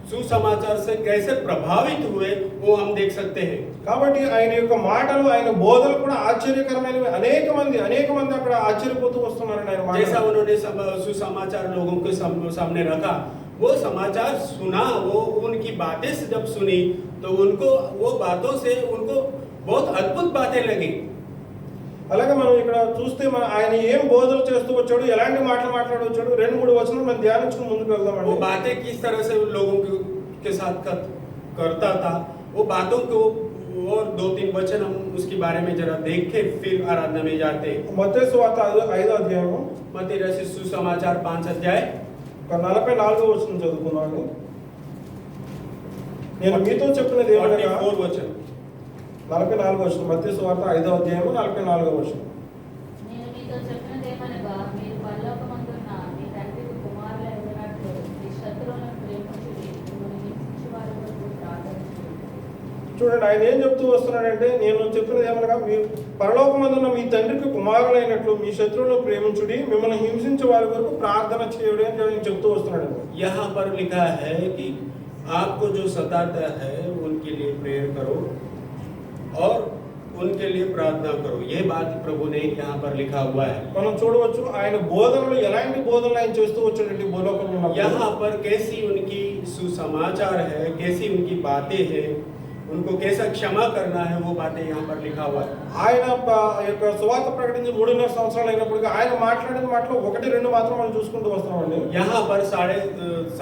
सुसमाचार से कैसे प्रभावित हुए वो हम देख सकते हैं। కాబట్టి ఆయన యొక్క మాటలు, ఆయన బోధనలు కూడా ఆశ్చర్యకరమైనవి. అనేక మంది అక్కడ ఆశ్చర్యపోతూ వస్తున్నారండి ఆయన जैसा మాటలు. उन्होंने सुसमाचार लोगों के सामने रखा, वो समाचार सुना, वो उनकी बातें से जब सुनी तो उनको वो बातों से उनको बहुत अद्भुत बातें लगी। అలాగే మనం ఇక్కడ చూస్తే ఆయన ఏం బోధనలు చేస్తూ వచ్చాడు, ఎలాంటి మాటలు మాట్లాడి వచ్చాడు, 2-3 వచనాలు మనం ధ్యానించుకుని ముందుకు वो వెళ్దామండి. बातें किस तरह से उन लोगों के साथ करता था, वो बातों को और 2-3 वचन हम उसके बारे में जरा देखें, फिर आराधना में जाते। మత్తయి సువార్త 5వ అధ్యాయము मत्ती रचित सुसमाचार 5 अध्याय 44వ వచనం చదువుకున్నాను. నేను మీతో చెప్పినది ఏమనగా 44 वचन। 44వ వచనం, మత్తయి సువార్త 5వ అధ్యాయము 44వ వచనం. నేను మీతో చెప్పినదేమనగా, మీరు పరలోకమందున్న మీ తండ్రికి కుమారులు అయినట్లు మీ శత్రువులను ప్రేమించుడి, మిమ్మల్ని హింసించు వారి కొరకు ప్రార్థన చేయుడి. చూడండి, ఆయన ఏం చెప్తూ వస్తున్నాడంటే, నేను చెప్పినది ఏమనగా, మీరు పరలోకమందున్న మీ తండ్రికి కుమారులైనట్లు మీ శత్రువులను ప్రేమించుడి, మిమ్మల్ని హింసించే వారి వరకు ప్రార్థన చేయుడి అని ఆయన చెప్తూ వస్తున్నాడు. यहाँ पर लिखा है कि आपको जो सताता है उनके लिए प्रेयर करो और उनके लिए प्रार्थना करो। ये बात प्रभु ने यहाँ पर लिखा हुआ है। మనం చూడవచ్చు ఆయన బోధనలు, ఎలాంటి బోధనలు ఆయన చేస్తూ వచ్చాడండి భూలోకంలో ఉన్నప్పుడు. यहाँ पर कैसी उनकी सुसमाचार है, कैसी उनकी बातें हैं, उनको कैसा क्षमा करना है, वो बातें यहाँ पर लिखा हुआ है। ఆయన యొక్క సువార్త ప్రకటించి 3.5 సంవత్సరాలు అయినప్పటికీ ఆయన మాట్లాడిన మాటలు 1-2 మాత్రం మనం చూసుకుంటూ వస్తున్నామండి. यहाँ पर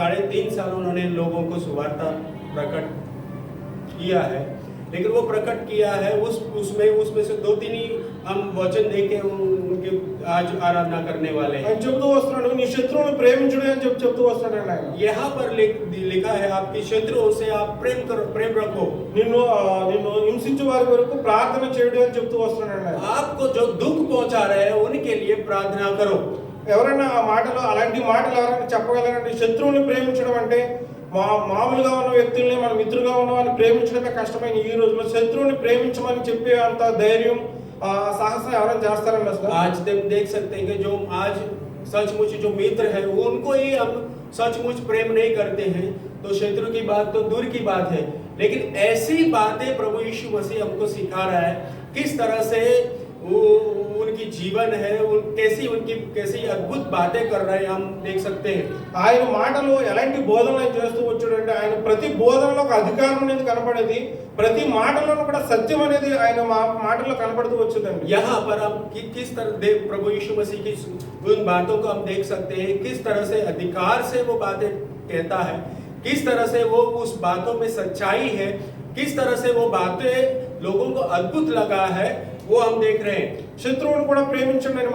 साढ़े 3 साल उन्होंने लोगों को सुवार्ता प्रकट किया है, लेकिन वो प्रकट किया है उसमें से 2-3 ही हम वचन देके उनके आज आराधना करने वाले हैं। ఆయన చెప్తూ వస్తున్నాడు, నీ శత్రువుని ప్రేమించుడి అని చెప్తూ వస్తున్నాడు ఆయన. यहाँ पर लिखा है आपके शत्रुओं से आप प्रेम रखो, నిన్ను హింసించే వారి వరకు ప్రార్థన చేయడం అని చెప్తూ వస్తున్నాడు ఆయన. आपको जो दुख पहुंचा रहे हैं उनके लिए प्रार्थना करो। ఎవరైనా ఆ మాటలు, అలాంటి మాటలు ఎవరైనా చెప్పగలరంటే, శత్రువుని ప్రేమించడం అంటే మామూలుగా ఉన్న వ్యక్తుల్ని, మన మిత్రులుగా ఉన్న వాళ్ళని ప్రేమించడమే కష్టమైన ఈ రోజుల్లో శత్రువుని ప్రేమించమని చెప్పే అంత ధైర్యం, సాహసం ఎవరైనా చేస్తారండి అసలు? आज हम देख सकते हैं कि जो आज सचमुच जो मित्र है उनको ही हम सचमुच प्रेम नहीं करते हैं, तो शत्रु की बात तो दूर की बात है। लेकिन ऐसी बातें प्रभु यीशु मसीह हमको सिखा रहा है, किस तरह से उनकी जीवन है, कैसी अद्भुत बातें कर रहे हैं, हम देख सकते हैं। ఆయన మాటలు ఎలాంటి బోధనలు ఆయన చేస్తూ వచ్చాడంటే, ఆయన ప్రతి బోధనలో ఒక అధికారం అనేది కనపడేది, ప్రతి మాటలోనూ కూడా సత్యం అనేది ఆయన మాటల్లో కనపడుతూ వచ్చిందండి. यहाँ पर हम किस तरह प्रभु यीशु मसीह की उन बातों को हम देख सकते हैं, किस तरह से अधिकार से वो बातें कहता है, किस तरह से वो उस बातों में सच्चाई है, किस तरह से वो बातें लोगों को अद्भुत लगा है, वो हम देख रहे हैं। శత్రువుని కూడా ప్రేమించండి అని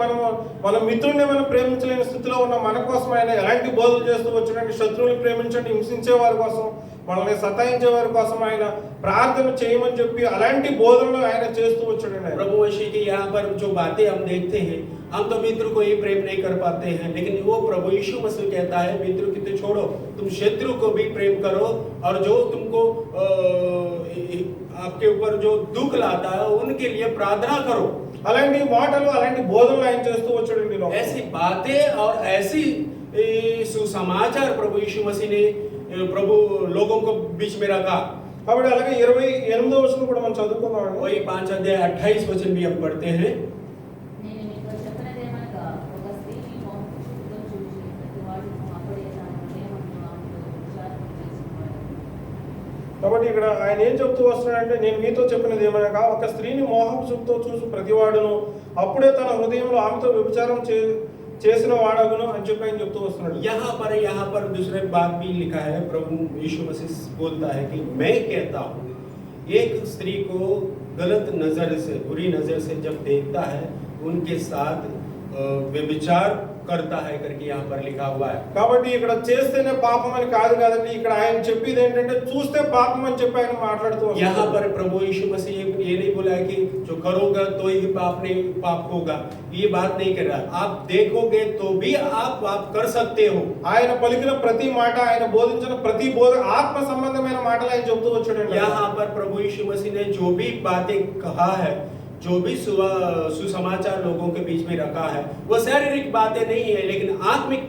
మన మిత్రుల్ని మనం ప్రేమించలేని స్థితిలో ఉన్న మన కోసం ఆయన ఎలాంటి బోధలు చేస్తూ వచ్చాడంటే, శత్రువుని ప్రేమించండి, హింసించే వారి కోసం, మనల్ని సతాయించే వారి కోసం ఆయన ప్రార్థన చేయమని చెప్పి అలాంటి బోధనలు ఆయన చేస్తూ వచ్చాడండి. प्रभु मसीह की यहाँ पर जो बातें हम देखते हैं, हम तो मित्र को ही प्रेम नहीं कर पाते हैं, लेकिन वो प्रभु यीशु मसीह कहता है मित्र की तो छोड़ो, तुम शत्रु को भी प्रेम करो, और जो तुमको आपके ऊपर जो दुख लाता है उनके लिए प्रार्थना करो। అలాంటి మాటలు, అలాంటి బోధనలు ఆయన చేస్తూ వచ్చాడండి. ऐसी बातें और ऐसी सुसमाचार प्रभु यीशु मसीह ने प्रभु लोगों को बीच में रखा। కాబట్టి అలాగే 28వ వచనం కూడా మనం చదువుకుందామండి. वही 5 अध्याय 28 वचन भी हम पढ़ते हैं। నేను మీతో చెప్పినదేమనగా, ఒక స్త్రీని మోహపు చూపుతో చూసి ప్రతివాడును అప్పుడే తన హృదయమందు ఆమెతో విచారణ చేసుకున్నాడు. కాబట్టి ఇక్కడ ఆయన ఏం చెప్తూ వస్తున్నాడంటే, నేను మీతో చెప్పినది ఏమనగా, ఒక స్త్రీని మోహపు చూపుతో చూసి ప్రతివాడును అప్పుడే తన హృదయంలో ఆమెతో వ్యభిచారం చేసిన వాడగును అని చెప్పి ఆయన చెప్తూ వస్తున్నాడు. यहाँ पर दूसरे बात भी लिखा है, प्रभु यीशु मसीह बोलता है कि मैं कहता हूँ, एक स्त्री को गलत नजर से, बुरी नजर से जब देखता है, उनके साथ व्यभिचार करता है करके यहाँ पर लिखा हुआ है। కాబట్టి ఇక్కడ చేస్తేనే పాపం అని కాదు కదండి, ఇక్కడ ఆయన చెప్పేది ఏంటంటే చూస్తే పాపం అని చెప్పి ఆయన మాట్లాడుతూ यहाँ पर प्रभु यीशु मसीह ये नहीं बोला है कि जो करोगे तो ही पाप होगा, ये बात नहीं कर रहा। आप देखोगे तो भी आप पाप कर सकते हो। ఆయన పలికిన ప్రతి మాట, ఆయన బోధించిన ప్రతి బోధ ఆత్మ సంబంధమైన మాటలు ఆయన చెబుతూ వచ్చాడండి। यहाँ पर प्रभु यीशु मसीह ने जो भी बातें कहा है, जो भी सुसमाचार लोगों के बीच में रखा है, वो शारीरिक बातें नहीं है, लेकिन आत्मिक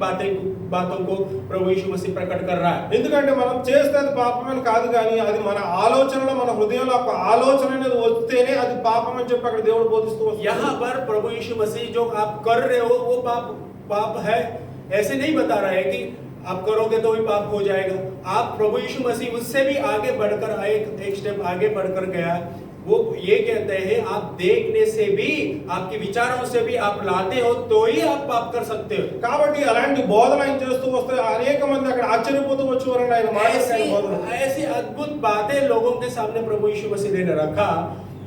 बातों को प्रभु यीशु मसीह प्रकट कर रहा है। ఎందుకంటే మనం చేస్తే అది పాపం అని కాదు, కానీ అది మన ఆలోచనలో, మన హృదయంలో ఒక ఆలోచన అనేది వస్తేనే అది పాపం అని చెప్పి అక్కడ దేవుడు బోధిస్తూ వస్తున్నాడు। यहाँ पर प्रभु यीशु मसीह जो आप कर रहे हो वो पाप है ऐसे नहीं बता रहा है कि आप करोगे तो ही पाप हो जाएगा। आप प्रभु यीशु मसीह उससे भी आगे बढ़कर एक स्टेप आगे बढ़कर गया। वो ये कहते हैं आप देखने से भी, आपके विचारों से भी आप लाते हो तो ही आप पाप कर सकते हो। కాబట్టి అలాంటి బోధన ఆయన చేస్తూ వస్తే అనేక మంది అక్కడ ఆశ్చర్యపోతూ వచ్చేవారండి ఆయన మాటలు। ऐसी अद्भुत बातें लोगों के सामने प्रभु यीशु मसीह ने रखा,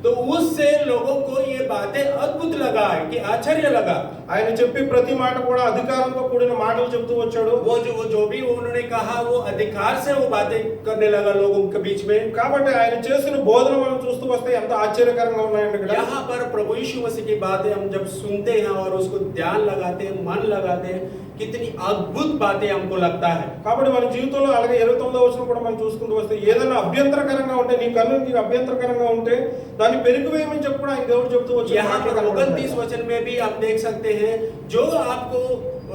तो उससे लोगों को ये बातें अद्भुत लगा है कि आश्चर्य लगा। ఆయన చెప్పి ప్రతి మాట కూడా అధికారంతో కూడిన మాటలు చెప్తూ వచ్చాడు। वो जो भी उन्होंने कहा वो अधिकार से वो बातें करने लगा लोगों के बीच में। కాబట్టి ఆయన చేసిన బోధన మనం చూస్తూ వస్తే ఎంత ఆశ్చర్యకరంగా ఉన్నాయండి ఇక్కడ। यहाँ पर प्रभु यीशु मसीह की बातें हम जब सुनते हैं और उसको ध्यान लगाते हैं, मन लगाते हैं, कितनी अद्भुत बातें हमको लगता है। కాబట్టి మన జీవితంలో అలాగే 29వ వచనం కూడా మనం చూసుకుంటూ వస్తే ఏదైనా అభ్యంతరకరంగా ఉంటే, నీ కన్ను నీకు అభ్యంతరకరంగా ఉంటే దాన్ని పెరిగివేయమని చెప్పి కూడా ఆయన దేవుడు చెప్తూ వచ్చాడు। यहाँ पर 29 वचन में भी आप देख सकते हैं, जो आपको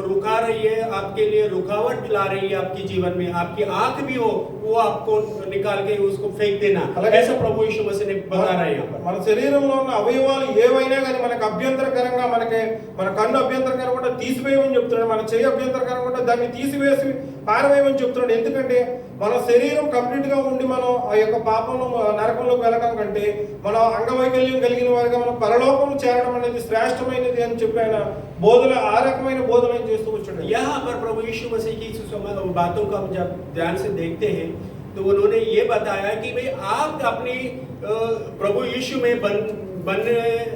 रुका रही है, आपके लिए रुकावट ला रही है आपके जीवन में, आपकी आंख भी हो वो आपको निकाल के उसको फेंक देना, ऐसा प्रभु यीशु मसीह ने बता रहे हैं। మన శరీరంలో ఉన్న అవయవాలు ఏవైనా కానీ మనకు అభ్యంతరకరంగా, మన కన్ను అభ్యంతరకరంగా ఉంటే తీసివేయమని చెప్తున్నాడు, మన చెయ్యి అభ్యంతరకరంగా ఉంటే దాన్ని తీసివేసి పారవేయమని చెప్తున్నాడు। ఎందుకంటే మన శరీరం కంప్లీట్ గా ఉండి మనం ఆ యొక్క పాపంలో నరకంలోకి వెళ్ళడం కంటే మన అంగవైకల్యం కలిగిన వారిగా మనం పరలోకం చేరడం అనేది శ్రేష్టమైనది అని చెప్పి ఆయన బోధన, ఆ రకమైన బోధన చేస్తూ వచ్చాడు। यहाँ पर प्रभु यीशु मसीह की बातों को हम जब ध्यान से देखते हैं तो उन्होंने ये बताया कि भाई आप अपनी प्रभु यीशु में बन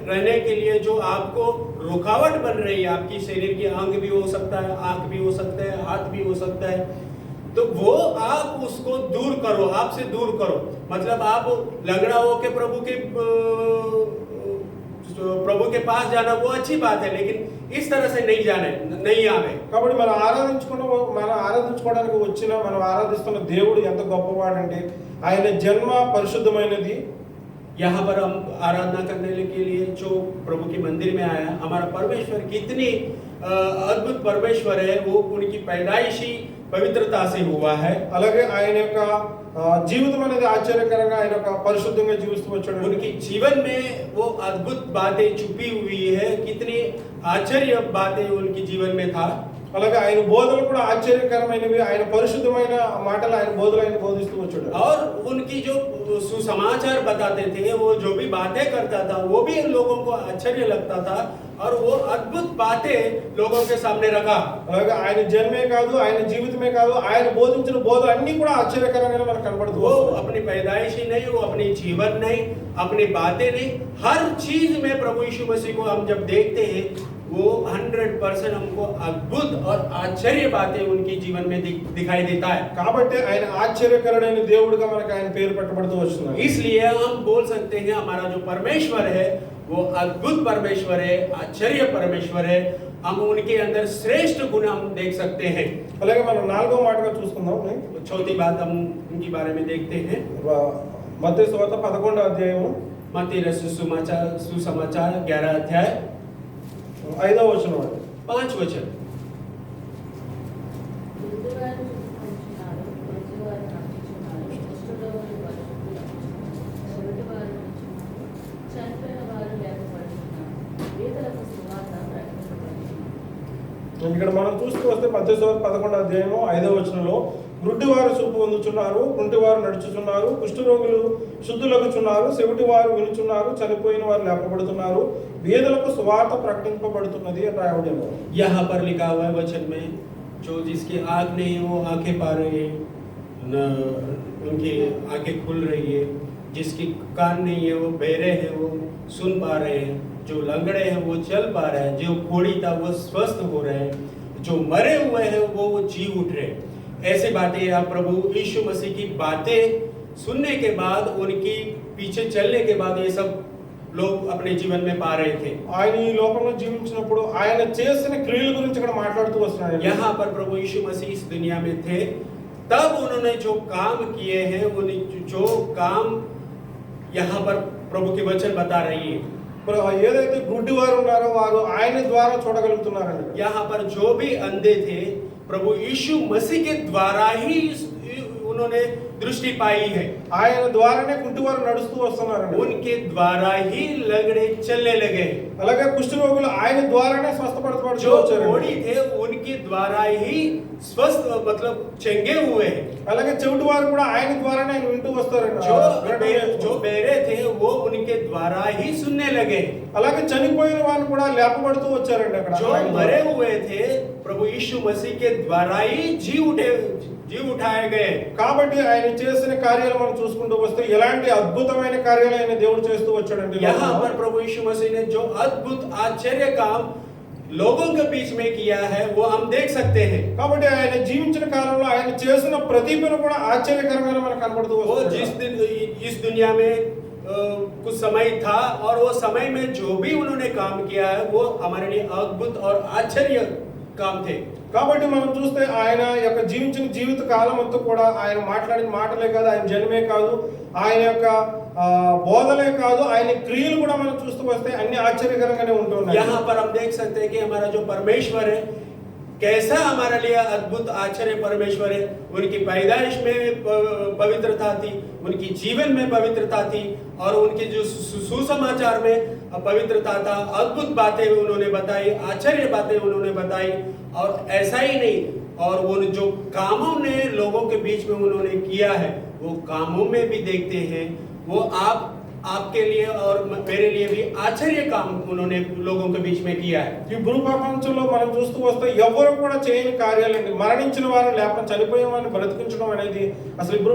रहने के लिए जो आपको रुकावट बन रही है, आपकी शरीर की अंग भी हो सकता है, आंख भी हो सकता है, हाथ भी हो सकता है, तो वो आप उसको दूर करो, आपसे दूर करो। मतलब आप लगड़ा हो के प्रभु के पास जाना वो अच्छी बात है, लेकिन इस तरह से नहीं आवे। కాబట్టి మనం ఆరాధించుకోవడానికి వచ్చిన, మనం ఆరాధిస్తున్న దేవుడు ఎంత గొప్పవాడంటే ఆయన జన్మ పరిశుద్ధమైనది। यहाँ पर हम आराधना करने के लिए जो प्रभु के मंदिर में आया, हमारा परमेश्वर कितनी अद्भुत परमेश्वर है, वो उनकी पैदाइशी पवित्रता से हुआ है। అలాగే ఆయన యొక్క జీవితం అనేది ఆశ్చర్యకరంగా, ఆయన యొక్క పరిశుద్ధంగా జీవిస్తూ వచ్చాడు। उनकी जीवन में वो अद्भुत बातें छुपी हुई है, कितनी आश्चर्य बातें उनके जीवन में था। అలాగే ఆయన బోధనలు కూడా ఆశ్చర్యకరమైనవి, ఆయన పరిశుద్ధమైన మాటలు, ఆయన బోధనలు ఆయన బోధిస్తూ వచ్చాడు। और उनकी जो सुसमाचार बताते थे, वो जो भी बातें करता था वो भी लोगों को आश्चर्य लगता था, और वो अद्भुत बातें लोगों के सामने रखा। అలాగే ఆయన జన్మే కాదు, ఆయన జీవితమే కాదు, ఆయన బోధించిన బోధలు అన్ని కూడా ఆశ్చర్యకరంగా మనకు కనబడుతూ वो अपनी पैदाइश ही नहीं, वो अपनी जीवन नहीं, अपनी बातें नहीं, हर चीज में प्रभु यीशु मसीह को हम जब देखते हैं वो 100% हमको अद्भुत और आश्चर्य बातें उनके जीवन में दिखाई देता है। కాబట్టి ఆయన ఆశ్చర్యకరుడైన దేవుడిగా మనకు ఆయన పేరు పెట్టబడుతూ వస్తున్నాడు। इसलिए हम बोल सकते हैं हमारा जो परमेश्वर है वो अद्भुत परमेश्वर है, आश्चर्य परमेश्वर है। हम उनके अंदर श्रेष्ठ गुण हम देख सकते हैं। అలాగే మనం 4వ మాటగా చూసుకుందాం। चौथी बात हम उनके बारे में देखते हैं, మత్తయి సువార్త 11వ అధ్యాయం, मत्ती सुसमाचार 11 अध्याय 5వ వచనం, 5 वचन। ఇక్కడ మనం చూస్తూ వస్తే మత్తయి సువార్త 11వ అధ్యాయం 5వ వచనంలో, గుడ్డివారు చూపు పొందుచున్నారు, కుంటివారు నడుచుచున్నారు, కుష్ఠరోగులు శుద్ధులగుచున్నారు, చెవిటివారు వినుచున్నారు, చనిపోయిన వారు లేపబడుతున్నారు, వేదలకు సువార్త ప్రకటింపబడుతున్నది అని రాయబడింది। यहाँ पर लिखा हुआ है वचन में, जो जिसकी आँख नहीं है वो आंखें पा रही है, उनकी आंखें खुल रही है, जिसकी कान नहीं है वो बहरे हैं वो सुन पा रहे हैं, जो लंगड़े हैं वो चल पा रहे हैं, जो कोढ़ी था वो स्वस्थ हो रहे हैं, जो मरे हुए हैं वो जी उठ रहे हैं। ऐसी बातें आप प्रभु यीशु मसीह की बातें सुनने के बाद, उनकी पीछे चलने के बाद ये सब लोग अपने जीवन में पा रहे थे। ఆయన ఈ లోకంలో జీవించినప్పుడు ఆయన చేసిన క్రియల గురించి ఇక్కడ మాట్లాడుతూ వస్తున్నాడు. यहाँ पर प्रभु यीशु मसीह इस दुनिया में थे, तब उन्होंने जो काम किए हैं, जो काम यहाँ पर प्रभु के वचन बता रही है। ఏదైతే గుడ్డి వారు ఉన్నారో వారు ఆయన ద్వారా చూడగలుగుతున్నారండి. यहाँ पर जो भी अंधे थे, प्रभु यीशु मसीह के द्वारा ही उन्होंने दृष्टि पाई है। ఆయన ద్వారానే గుడ్డివారు నడుస్తూ వస్తున్నారండి. उनके द्वारा ही लंगड़े चलने लगे। అలాగే కుష్ఠ రోగులు ఆయన ద్వారానే స్వస్థపడతారు. जो कोढ़ी थे उनके द्वारा ही स्वस्थ मतलब चंगे हुए हैं। అలాగే చెవిటి వారు కూడా ఆయన ద్వారానే ఆయన వింటూ వస్తారండి. जो बेरे थे वो उनके द्वारा ही सुनने लगे। అలాగే చనిపోయిన వారు కూడా లేపబడుతూ వచ్చారండి. అక్కడ जो मरे हुए थे प्रभु यीशु मसीह के द्वारा ही जी उठाए गए। కాబట్టి ఆయన చేసిన కార్యాలు మనం చూసుకుంటూ వస్తే ఎలాంటి అద్భుతమైన కార్యాలు ఆయన దేవుడు చేస్తూ వచ్చాడండి. यहाँ पर प्रभु यीशु मसीह ने जो अद्भुत आश्चर्य काम लोगों के बीच में किया है वो हम देख सकते हैं। కాబట్టి ఆయన జీవించిన కాలంలో ఆయన చేసిన ప్రతి పని కూడా ఆశ్చర్యకరంగా మనకు కనబడుతూ वो వస్తుంది. जिस दिन इस दुनिया में कुछ समय था और वो समय में जो भी उन्होंने काम किया है वो हमारे लिए अद्भुत और आश्चर्य काम थे। కాబట్టి మనం చూస్తే ఆయన యొక్క జీవించిన జీవిత కాలం అంతా కూడా ఆయన మాట్లాడిన మాటలే కాదు, ఆయన జన్మే కాదు, ఆయన యొక్క బోధలే కాదు, ఆయన క్రియలు కూడా మనం చూస్తూ వస్తే అన్ని ఆశ్చర్యకరంగానే ఉంటున్నాయి. यहाँ पर हम देख सकते हैं कि हमारा जो परमेश्वर है कैसा हमारे लिए अद्भुत आश्चर्य परमेश्वर है। उनकी पैदाइश में पवित्रता थी, उनकी जीवन में पवित्रता थी और उनके जो सुसमाचार में पवित्रता था। अद्भुत बातें उन्होंने बताई, आश्चर्य बातें उन्होंने बताई। और ऐसा ही नहीं, और वो जो कामों ने लोगों के बीच में उन्होंने किया है वो कामों में भी देखते हैं। वो आपके लिए और मेरे लिए भी आश्चर्य काम उन्होंने लोगों के बीच में किया है। ఈ భూ ప్రపంచంలో మనం చూస్తూ వస్తే ఎవరు కూడా చేయని కార్యాలండి. మరణించిన వారిని లేకపోతే చనిపోయిన వారిని బ్రతికించడం అనేది అసలు ఈ భూ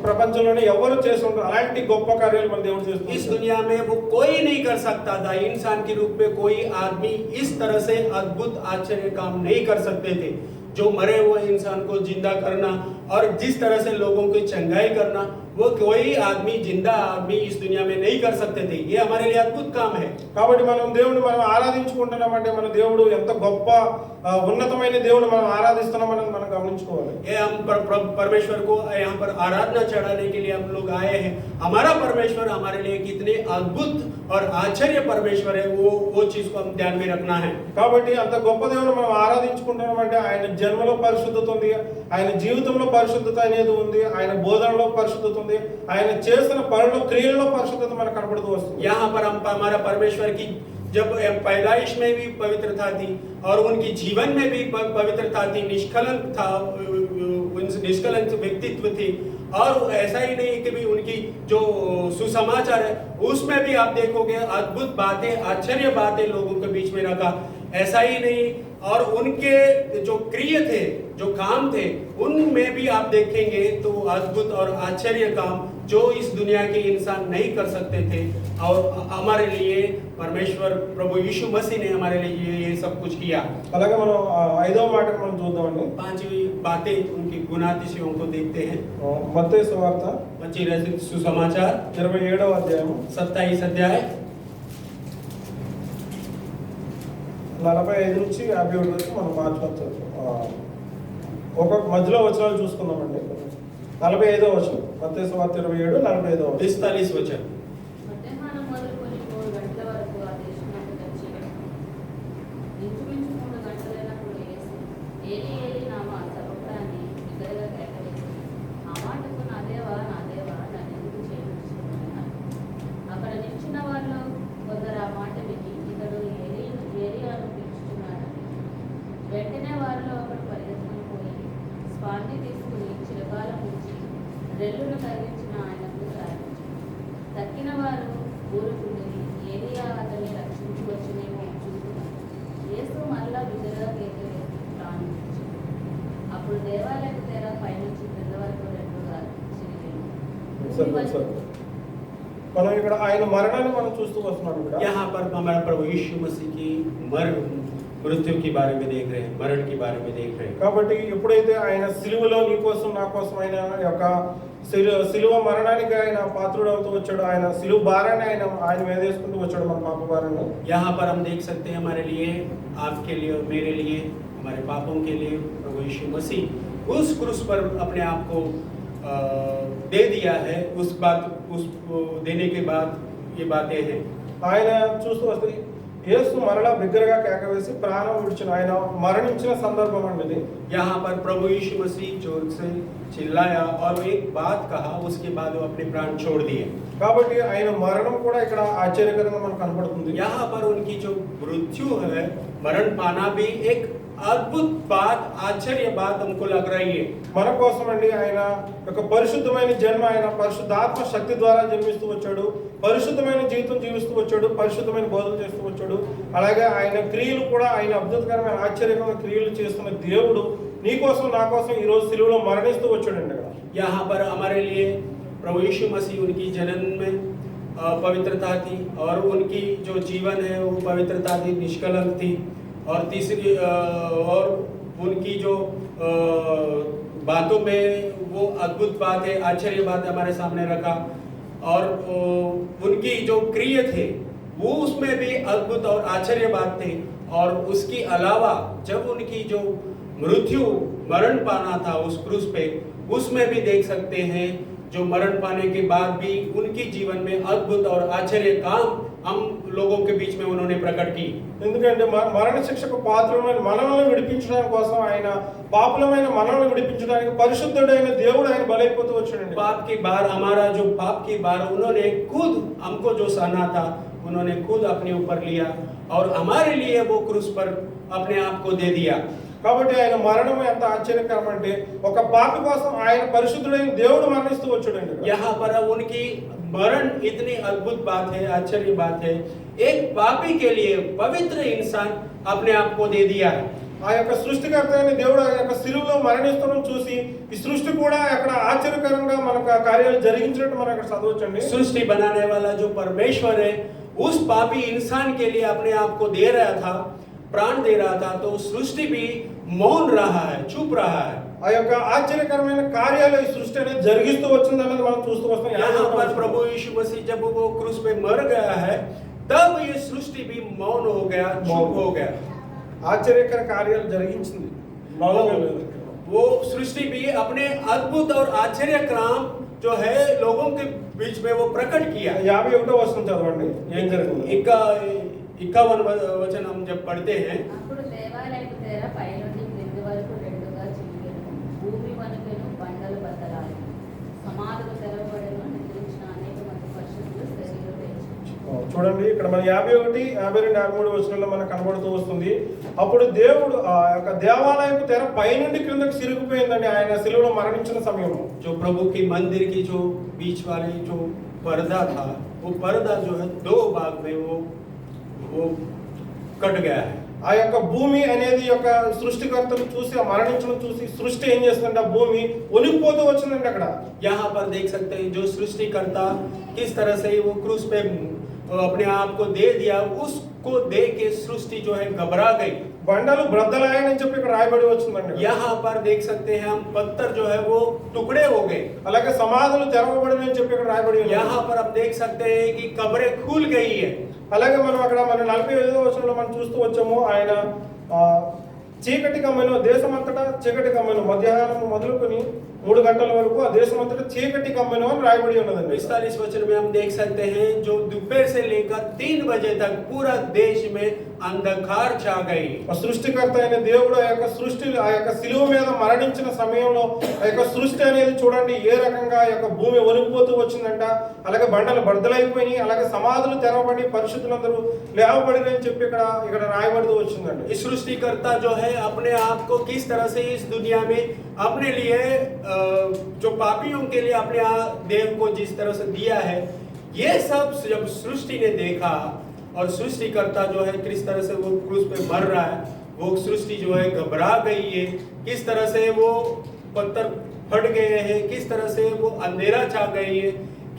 ప్రపంచంలోనే ఎవరు చేసి ఉంటారు. అలాంటి గొప్ప కార్యాలు మన దేవుడు చేస్తున్నాడు. इस दुनिया में वो कोई नहीं कर सकता था। इंसान के रूप में कोई आदमी इस तरह से अद्भुत आश्चर्य काम नहीं कर सकते थे। जो मरे हुए इंसान को जिंदा करना और जिस तरह से लोगों की चंगाई करना, वो कोई आदमी, जिंदा आदमी इस दुनिया में नहीं कर सकते थे। ये हमारे लिए अद्भुत काम है। కాబట్టి మనం దేవుడిని మనం ఆరాధించుకుంటున్నామంటే మన దేవుడు ఎంత గొప్ప ఉన్నతమైన దేవుడు మనం ఆరాధిస్తున్నామని మనం గమనించుకోవాలి. ये हम परमेश्वर को यहाँ पर आराधना चढ़ाने के लिए हम लोग आए हैं। हमारा परमेश्वर हमारे लिए कितने अद्भुत और आश्चर्य परमेश्वर है, वो चीज को हम ध्यान में रखना है। కాబట్టి అంత గొప్ప దేవుడు మనం ఆరాధించుకుంటున్నామంటే ఆయన జన్మలో పరిశుద్ధత ఉంది, ఆయన జీవితంలో పరిశుద్ధత అనేది ఉంది, ఆయన బోధనలో పరిశుద్ధత ఉంది, ఆయన చేసిన పనుల్లో క్రియల్లో పరిశుద్ధత మనకు కనబడుతూ వస్తుంది. यहाँ पर हम हमारा परमेश्वर की जब पैदाइश में भी पवित्रता थी और उनकी जीवन में भी पवित्रता थी, निष्कलंक था, निष्कलंक व्यक्तित्व थी। और ऐसा ही नहीं कि भी उनकी जो सुसमाचार है उसमें भी आप देखोगे अद्भुत बातें, आश्चर्य बातें लोगों के बीच में रखा। ऐसा ही नहीं, और उनके जो क्रिय थे, जो काम थे, उनमें भी आप देखेंगे तो अद्भुत और आश्चर्य काम जो इस दुनिया के इंसान नहीं कर सकते थे। और हमारे लिए परमेश्वर प्रभु यीशु मसीह ने हमारे लिए ये सब कुछ किया। అలాగే మనం ఐదవ మాటను మనం చూద్దామండి. पांचवी बातें उनकी गुणातिशयों को देखते हैं। మత్తయి సువార్త सुसमाचार 27వ అధ్యాయం 27 अध्याय 45 నుంచి 51 వరకు మనం మార్చవచ్చు. ఒక్కొక్క మధ్యలో వచనాలు చూసుకుందామండి. 45వ వచనం, మత్తయి సువార్త 27 45వ వచనం. 45 वचन। మధ్యాహ్నం మొదలుకొని 3 గంటల వరకు ఆ దేశమంతా కలిసి ఇంచుమించు 3 గంటలైనప్పుడు యేసు ఏలీ ఏలీ నామా సబక్తాని బిగ్గరగా కేకలేసి, ఆ మాటకు నా దేవా నన్ను ఎందుకు చేయించుకున్నాను. అక్కడ నిలిచిన వాళ్ళు కొందరు ఆ మాట విని ఇతడు ఏలియాను పిలుచుచున్నాడని. వెంటనే వారిలో ఒకడు పరిగెత్తుకుని పోయి స్పాంజి తీసుకుని చిరకాలం ఉంచి రెల్లును కరిగించిన ఆయనకు ప్రారంభించారు. తక్కిన వారు ఊరుకుండి ఏలియా అతన్ని రక్షించవచ్చునేమో చూస్తున్నారు. యేసు మరలా బిగ్గరగా కేకలేసి ప్రారంభించారు. అప్పుడు దేవాలయపు తెర పైనుంచి క్రింద వరకు రెండుగా చిరిగింది. మనం ఇక్కడ ఆయన మరణాన్ని మనం చూస్తూ వస్తున్నాం ఇక్కడ. यहाँ पर हमारा प्रभु यीशु मसीह की मृत्यु के बारे में देख रहे हैं, मरण के बारे में देख रहे हैं। కాబట్టి ఎప్పుడైతే ఆయన సిలువలో నీ కోసం నా కోసం ఆయన యొక్క సిలువ మరణానికి ఆయన పాత్రుడవుతూ వచ్చాడు, ఆయన సిలువ భారాన్ని ఆయన మీద వేసుకుంటూ వచ్చాడు మన పాప భారాన్ని. यहाँ पर हम देख सकते हैं हमारे लिए, आपके लिए, मेरे लिए, हमारे पापों के लिए प्रभु यीशु मसीह उस क्रूस पर अपने आप को दे दिया है। उस देने के बाद ये बातें हैं। ఆయన చూస్తూ వస్తే యేసు మరలా బిగ్గరగా కేక వేసి ప్రాణం విడిచిన ఆయన మరణించిన సందర్భం అండి. यहाँ पर प्रभु यीशु मसीह जोर से चिल्लाया और एक बात कहा, उसके बाद वो अपने प्राण छोड़ दिए। కాబట్టి ఆయన మరణం కూడా ఇక్కడ ఆశ్చర్యకరంగా మనకు కనపడుతుంది. यहाँ पर उनकी जो मृत्यु है, मरण पाना भी एक अद्भुत बात, आश्चर्य बात हमको लग रही है। మన కోసం అండి ఆయన ఒక పరిశుద్ధమైన జన్మ, ఆయన పరిశుద్ధాత్మ శక్తి ద్వారా జన్మిస్తూ వచ్చాడు, పరిశుద్ధమైన జీవితం జీవిస్తూ వచ్చాడు, పరిశుద్ధమైన బోధన చేస్తూ వచ్చాడు. అలాగే ఆయన క్రియలు కూడా ఆయన అద్భుతకరమైన ఆశ్చర్యకరమైన క్రియలు చేస్తున్న దేవుడు నీ కోసం నా కోసం ఈ రోజు సిలువలో మరణిస్తూ వచ్చాడండి. అక్కడ यहाँ पर हमारे लिए प्रभु यीशु मसीह उनकी जन्म में पवित्रता थी और उनकी जो जीवन है वो पवित्रता थी, निष्कलंक थी। और तीसरी और उनकी जो बातों में वो अद्भुत बात है, आश्चर्य बात हमारे सामने रखा। और उनकी जो क्रिय थे वो उसमें भी अद्भुत और आश्चर्य बात थे। और उसके अलावा जब उनकी जो मृत्यु, मरण पाना था उस क्रूस पे, उसमें भी देख सकते हैं जो मरण पाने के बाद भी उनकी जीवन में अद्भुत और आश्चर्य काम हम लोगों के बीच में उन्होंने प्रकट की। ఎందుకంటే మరణ శిక్షకు పాత్రమైన మనల్ని విడిపించడానికి కోసం ఆయన పాపులమైన మనల్ని విడిపించడానికి పరిశుద్ధుడైన దేవుడు ఆయన బలైపోతూ వచ్చాడండి. पाप की बार, हमारा जो पाप की बार उन्होंने खुद हमको जो सहना था उन्होंने खुद अपने ऊपर लिया और हमारे लिए वो क्रूस पर अपने आप को दे दिया। కాబట్టి ఆయన మరణం ఎంత ఆశ్చర్యకరం అంటే ఒక పాపి కోసం ఆయన పరిశుద్ధుడైన దేవుడు మరణిస్తూ వచ్చాడండి. यहाँ पर उनकी मरण इतनी अद्भुत बात है, आश्चर्य बात है। एक पापी के लिए पवित्र इंसान अपने आप को दे दिया है। ఆ యొక్క సృష్టికర్త అయిన దేవుడు ఆయన యొక్క సిలువలో మరణిస్తడం చూసి ఈ సృష్టి కూడా అక్కడ ఆశ్చర్యకరంగా మనకు ఆ కార్యాలు జరిగించినట్టు మనం అక్కడ చదవచ్చండి. सृष्टि बनाने वाला जो परमेश्वर है उस पापी इंसान के लिए अपने आप को दे रहा था, प्राण दे रहा था, तो सृष्टि भी मौन रहा है, चुप रहा है। ఆ యొక్క ఆశ్చర్యకరమైన కార్యాలు ఈ సృష్టి అనేది జరిగిస్తూ వచ్చిందన్నది మనం చూస్తూ వస్తాం. यहाँ पर प्रभु यीशु मसीह जब वो क्रूस पे मर गया है तब ये सृष्टि भी मौन हो गया, चुप हो गया। ఆశ్చర్యకర కార్యాలు జరిగించింది. वो सृष्टि भी अपने अद्भुत और आश्चर्य काम जो है लोगों के बीच में वो प्रकट किया। 51వ వచనం చదవండి ఏం జరిగింది. 51 वचन हम जब पढ़ते हैं, అప్పుడు దేవాలయపు తెర పైనుండి క్రింది వరకు రెండుగా చిరిగెను, భూమి వణుకెను, బండలు బద్దలాయెను, సమాధులు తెరవబడెను, నిద్రించిన అనేక మంది పరిశుద్ధులు శరీరం లేచారు. చూడండి ఇక్కడ మన 51, 52, 53 వచనంలో మనకు కనబడుతూ వస్తుంది. అప్పుడు దేవుడు ఆ యొక్క దేవాలయపు తెర పైనుండి క్రిందకి చిరిగిపోయిందండి ఆయన సిలువలో మరణించిన సమయంలో. जो प्रभु की मंदिर की जो बीच वाली जो पर्दा था, वो पर्दा जो है दो भाग में वो कट गया है। ఆ యొక్క భూమి అనేది యొక్క సృష్టికర్తను చూసి ఆ మరణించడం చూసి సృష్టి ఏం చేస్తుందంటే ఆ భూమి ఒలిగిపోతూ వచ్చిందండి. అక్కడ यहाँ पर देख सकते हैं जो सृष्टिकर्ता किस तरह से वो क्रूस पे अपने आप को दे दिया, उसको दे के सृष्टि जो है घबरा गई। బండలు బ్రద్దలాయని చెప్పి ఇక్కడ రాయబడి వచ్చిందండి. यहाँ पर देख सकते हैं हम पत्थर जो है वो टुकड़े हो गए। అలాగే సమాధులు తెరవబడినని చెప్పి ఇక్కడ రాయబడి ఉంది. यहाँ पर हम देख सकते हैं कि कब्रें खुल गई है। అలాగే మనం అక్కడ మన 45వ వచనంలో మనం చూస్తూ వచ్చాము ఆయన చీకటి కమ్మెను, దేశమంతటా చీకటి కమ్మెను, మధ్యాహ్నం మొదలుకొని 3 గంటల వరకు ఆ దేశమంతటా చీకటి కమ్మెను అని రాయబడి ఉన్నదండి. 45 वचन में हम देख सकते हैं जो दोपहर से लेकर 3 बजे तक पूरा देश में अंधकार छा गई। ఆ సృష్టికర్త అయిన దేవుడు ఆ యొక్క సృష్టి ఆ యొక్క సిలువ మీద మరణించిన సమయంలో ఆ యొక్క సృష్టి అనేది చూడండి ఏ రకంగా ఆ యొక్క భూమి ఒలిగిపోతూ వచ్చిందంట. అలాగే బండలు బద్దలైపోయినాయి, అలాగే సమాధులు తెరవబడి పరిశుద్ధులందరూ లేవబడినని చెప్పి ఇక్కడ రాయబడుతూ వచ్చిందండి. इस सृष्टिकर्ता जो है अपने आप को किस तरह से इस दुनिया में अपने लिए जो पापियों के लिए अपने देव को जिस तरह से दिया है, ये सब जब सृष्टि ने देखा और सृष्टिकर्ता जो है किस तरह से वो क्रूस पे मर रहा है, वो सृष्टि जो है घबरा गई है, किस तरह से वो पत्थर फट गए हैं, किस तरह से वो अंधेरा छा गई है,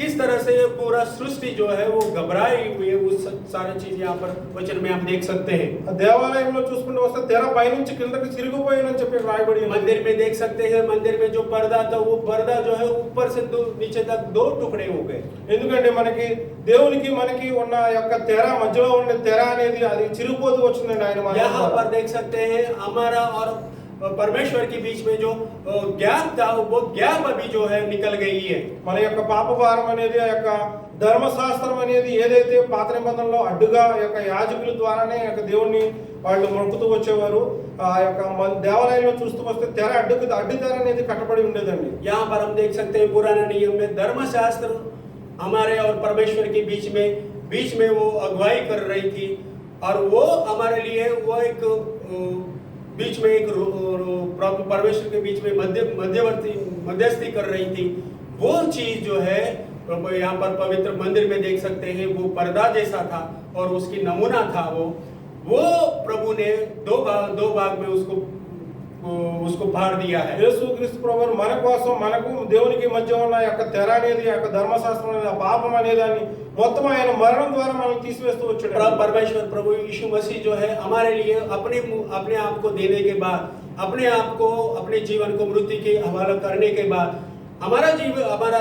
किस तरह से ये पूरा सृष्टि जो है वो घबराई हुई है, वो सारी चीज यहाँ पर वचन में आप देख सकते हैं। ఆ దేవాలయంలో చూసుకుంటూ వస్తే తెర పైనుంచి కిందకి చిరిగిపోయిందని చెప్పి రాయబడి ఉంది. मंदिर में देख सकते हैं, मंदिर में जो पर्दा था वो पर्दा जो है ऊपर से नीचे तक 2 टुकड़े हो गए। ఎందుకంటే మనకి దేవునికి మనకి ఉన్న యొక్క తెర మధ్యలో ఉండే తెర అనేది అది చిరిగిపోతూ వచ్చిందండి ఆయన మన यहाँ पर देख सकते हैं हमारा और परमेश्वर के बीच में जो गैप था वो गैप अभी जो है निकल गई है। మన యొక్క పాప భారం అనేది ఆ యొక్క ధర్మశాస్త్రం అనేది ఏదైతే పాత నిబంధనలో అడ్డుగా యొక్క యాజకుల ద్వారానే యొక్క దేవుణ్ణి వాళ్ళు మొక్కుతూ వచ్చేవారు, ఆ యొక్క దేవాలయంలో చూస్తూ వస్తే తెర అడ్డు తెర అనేది కట్టబడి ఉండేదండి. यहाँ पर हम देख सकते हैं पुराने नियम में धर्मशास्त्र हमारे और परमेश्वर के बीच में वो अगुवाई कर रही थी, और वो हमारे लिए वो एक बीच में एक परमेश्वर के बीच में मध्यस्थी कर रही थी। वो चीज जो है यहाँ पर पवित्र मंदिर में देख सकते हैं, वो पर्दा जैसा था और उसकी नमूना था। वो प्रभु ने दो भाग में उसको फाड़ दिया है। యేసుక్రీస్తు ప్రభువు మన కోసం మనకు దేవునికి మధ్య ఉన్న యొక్క తెర అనేది యొక్క ధర్మశాస్త్రం అనేది ఆ పాపం అనే దాన్ని మొత్తం ఆయన మరణం ద్వారా మనం తీసివేస్తూ వచ్చాడు. परमेश्वर प्रभु यीशु मसीह जो है हमारे लिए अपने आप को देने के बाद, अपने आप को अपने जीवन को मृत्यु के हवाले करने के बाद हमारा